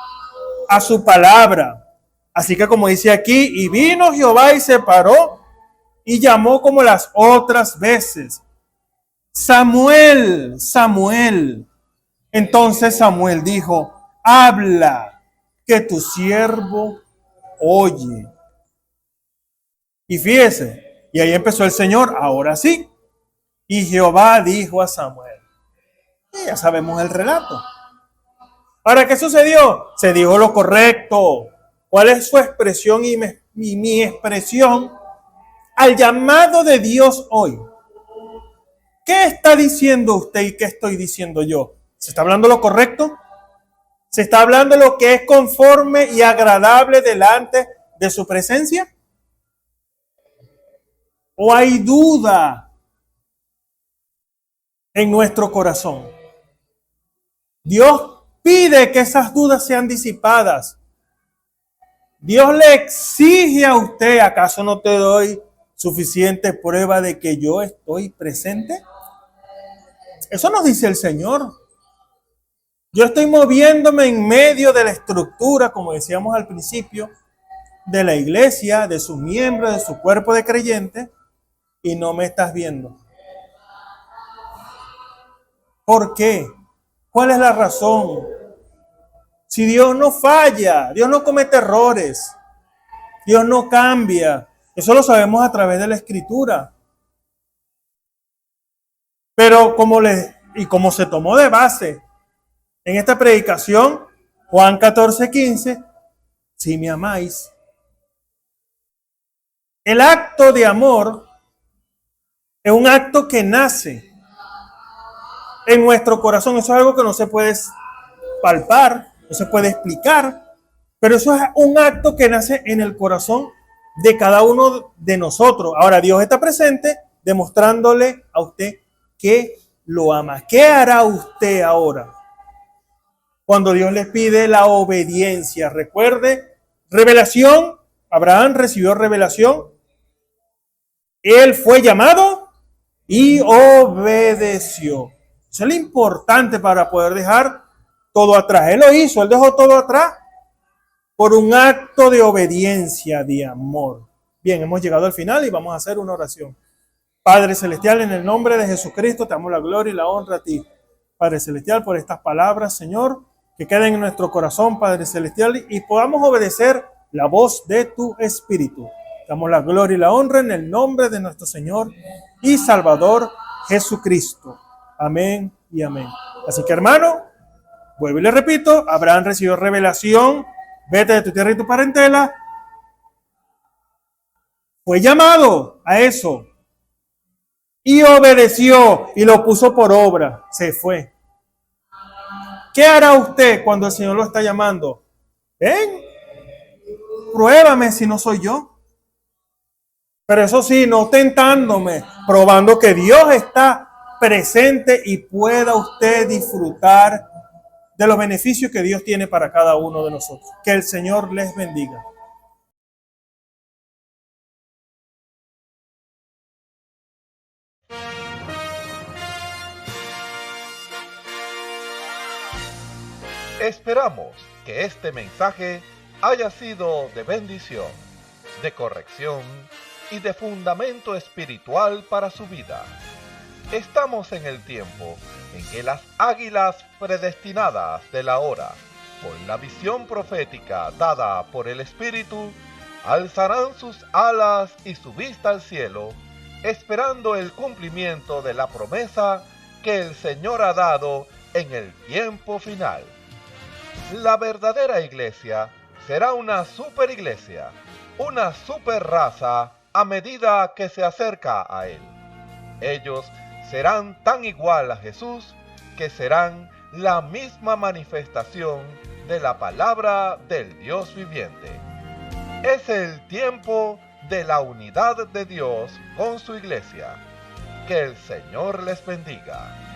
a su palabra. Así que como dice aquí, y vino Jehová y se paró y llamó como las otras veces: Samuel, Samuel. Entonces Samuel dijo: habla, que tu siervo oye. Y fíjese, y ahí empezó el Señor, ahora sí. Y Jehová dijo a Samuel. Y ya sabemos el relato. Ahora, ¿qué sucedió? Se dijo lo correcto. ¿Cuál es su expresión y mi expresión al llamado de Dios hoy? ¿Qué está diciendo usted y qué estoy diciendo yo? ¿Se está hablando lo correcto? ¿Se está hablando lo que es conforme y agradable delante de su presencia? ¿O hay duda en nuestro corazón? Dios pide que esas dudas sean disipadas. Dios le exige a usted: ¿acaso no te doy suficiente prueba de que yo estoy presente? Eso nos dice el Señor. Yo estoy moviéndome en medio de la estructura, como decíamos al principio, de la iglesia, de sus miembros, de su cuerpo de creyentes, y no me estás viendo. ¿Por qué? ¿Cuál es la razón? Si Dios no falla, Dios no comete errores, Dios no cambia. Eso lo sabemos a través de la Escritura. Pero como se tomó de base en esta predicación, Juan 14:15, si me amáis. El acto de amor es un acto que nace en nuestro corazón. Eso es algo que no se puede palpar, no se puede explicar, pero eso es un acto que nace en el corazón de cada uno de nosotros. Ahora, Dios está presente demostrándole a usted que lo ama. ¿Qué hará usted ahora cuando Dios les pide la obediencia? Recuerde, revelación. Abraham recibió revelación. Él fue llamado y obedeció. Eso es lo importante para poder dejar todo atrás. Él lo hizo, él dejó todo atrás por un acto de obediencia, de amor. Bien, hemos llegado al final y vamos a hacer una oración. Padre Celestial, en el nombre de Jesucristo, te damos la gloria y la honra a ti, Padre Celestial, por estas palabras, Señor, que queden en nuestro corazón, Padre Celestial, y podamos obedecer la voz de tu Espíritu. Te damos la gloria y la honra en el nombre de nuestro Señor y Salvador Jesucristo. Amén y amén. Así que, hermano, vuelvo y le repito, Abraham recibió revelación: vete de tu tierra y tu parentela. Fue llamado a eso y obedeció y lo puso por obra. Se fue. ¿Qué hará usted cuando el Señor lo está llamando? Ven, pruébame si no soy yo. Pero eso sí, no tentándome, probando que Dios está presente y pueda usted disfrutar de los beneficios que Dios tiene para cada uno de nosotros. Que el Señor les bendiga. Esperamos que este mensaje haya sido de bendición, de corrección y de fundamento espiritual para su vida. Estamos en el tiempo en que las águilas predestinadas de la hora, con la visión profética dada por el Espíritu, alzarán sus alas y su vista al cielo, esperando el cumplimiento de la promesa que el Señor ha dado en el tiempo final. La verdadera iglesia será una superiglesia, una super raza a medida que se acerca a Él. Ellos serán tan igual a Jesús que serán la misma manifestación de la palabra del Dios viviente. Es el tiempo de la unidad de Dios con su iglesia. Que el Señor les bendiga.